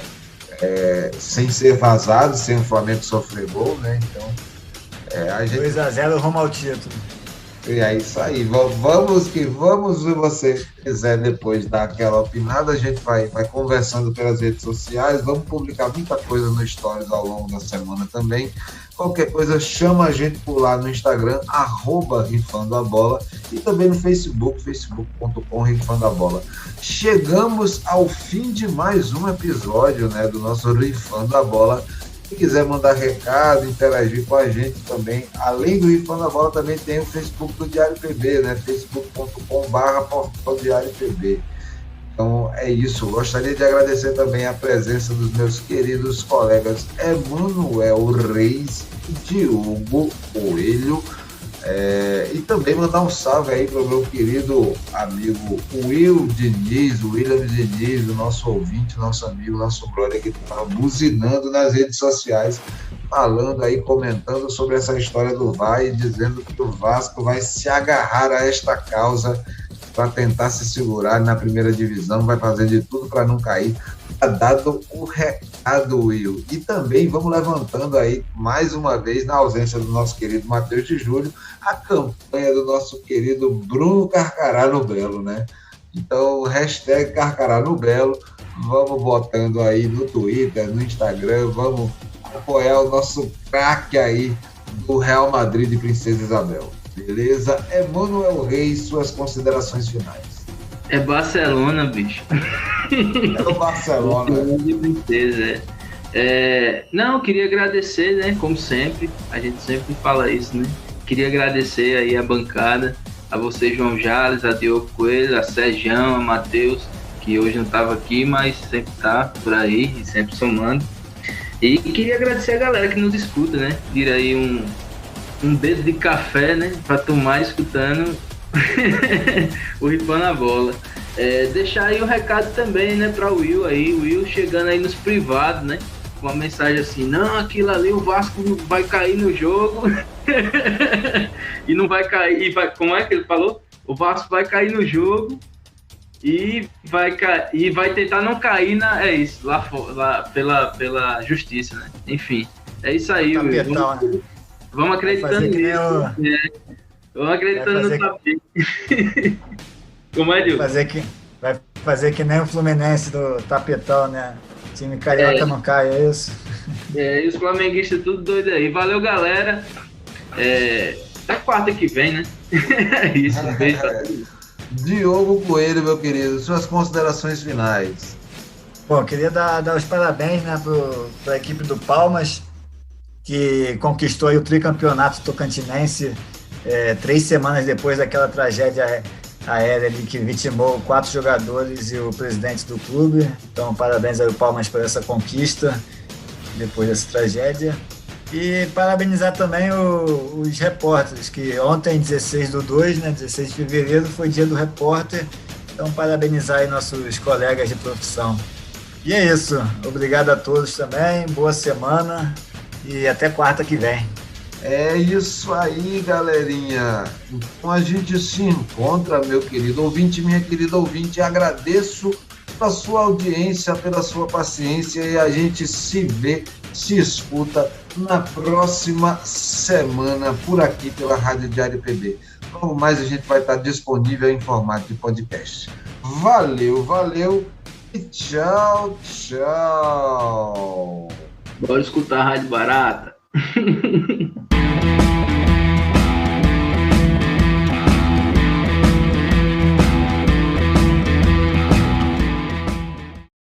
sem ser vazado, sem o Flamengo sofrer gol, né? Então, a gente... 2-0 rumo ao título. E é isso aí, vamos que vamos. Se você quiser depois dar aquela opinada, a gente vai conversando pelas redes sociais, vamos publicar muita coisa no Stories ao longo da semana também. Qualquer coisa, chama a gente por lá no Instagram, @rifandoabola, e também no Facebook, facebook.com/rifandoabola. Chegamos ao fim de mais um episódio, né, do nosso Rifando a Bola. Se quiser mandar recado, interagir com a gente também, além do Rifando a Bola, também tem o Facebook do Diário PB, né? facebook.com/portal Diário PB. Então é isso. Gostaria de agradecer também a presença dos meus queridos colegas Emanuel Reis e Diogo Coelho. E também mandar um salve aí para o meu querido amigo William Diniz, o nosso ouvinte, nosso amigo, nosso brother que está buzinando nas redes sociais, falando aí, comentando sobre essa história do VAR e dizendo que o Vasco vai se agarrar a esta causa para tentar se segurar na primeira divisão, vai fazer de tudo para não cair. Tá dado o recado, Will. E também vamos levantando aí, mais uma vez, na ausência do nosso querido Matheus de Júlio, a campanha do nosso querido Bruno Carcará no Belo, né? Então, hashtag Carcará no Belo, vamos botando aí no Twitter, no Instagram, vamos apoiar o nosso craque aí do Real Madrid de Princesa Isabel. Beleza? Emanuel Reis, suas considerações finais. É Barcelona, bicho. É o Barcelona. De princesa, Não, queria agradecer, né? Como sempre, a gente sempre fala isso, né? Queria agradecer aí a bancada, a você, João Jales, a Diogo Coelho, a Sergião, a Matheus, que hoje não estava aqui, mas sempre tá por aí e sempre somando. E queria agradecer a galera que nos escuta, né? Tira aí um dedo de café, né? Pra tomar escutando o Rifando a Bola. Deixar aí um recado também, né? Pra Will aí, o Will chegando aí nos privados, né? Com uma mensagem assim, não, aquilo ali, o Vasco vai cair no jogo. E não vai cair, como é que ele falou? O Vasco vai cair no jogo e vai tentar não cair lá pela justiça, né? Enfim, é isso aí, Will. Vamos acreditando nisso. Vamos acreditando no tapete. Como é, Diogo? Vai fazer que nem o Fluminense do tapetão, né? O time carioca não cai, é isso? E os flamenguistas tudo doido aí. Valeu, galera. Até quarta que vem, né? É isso, um beijo pra todos. Diogo Coelho, meu querido, suas considerações finais. Bom, queria dar os parabéns, né, para a equipe do Palmas, que conquistou aí o tricampeonato tocantinense 3 semanas depois daquela tragédia aérea ali que vitimou 4 jogadores e o presidente do clube. Então, parabéns aí ao Palmas por essa conquista depois dessa tragédia. E parabenizar também os repórteres, que ontem, 16/2, né, 16 de fevereiro, foi dia do repórter. Então, parabenizar aí nossos colegas de profissão. E é isso. Obrigado a todos também. Boa semana e até quarta que vem. É isso aí, galerinha. Então a gente se encontra, meu querido ouvinte, minha querida ouvinte. Agradeço pela sua audiência, pela sua paciência e a gente se vê, se escuta na próxima semana por aqui pela Rádio Diário PB. Logo mais a gente vai estar disponível em formato de podcast. Valeu e tchau. Bora escutar a Rádio Barata.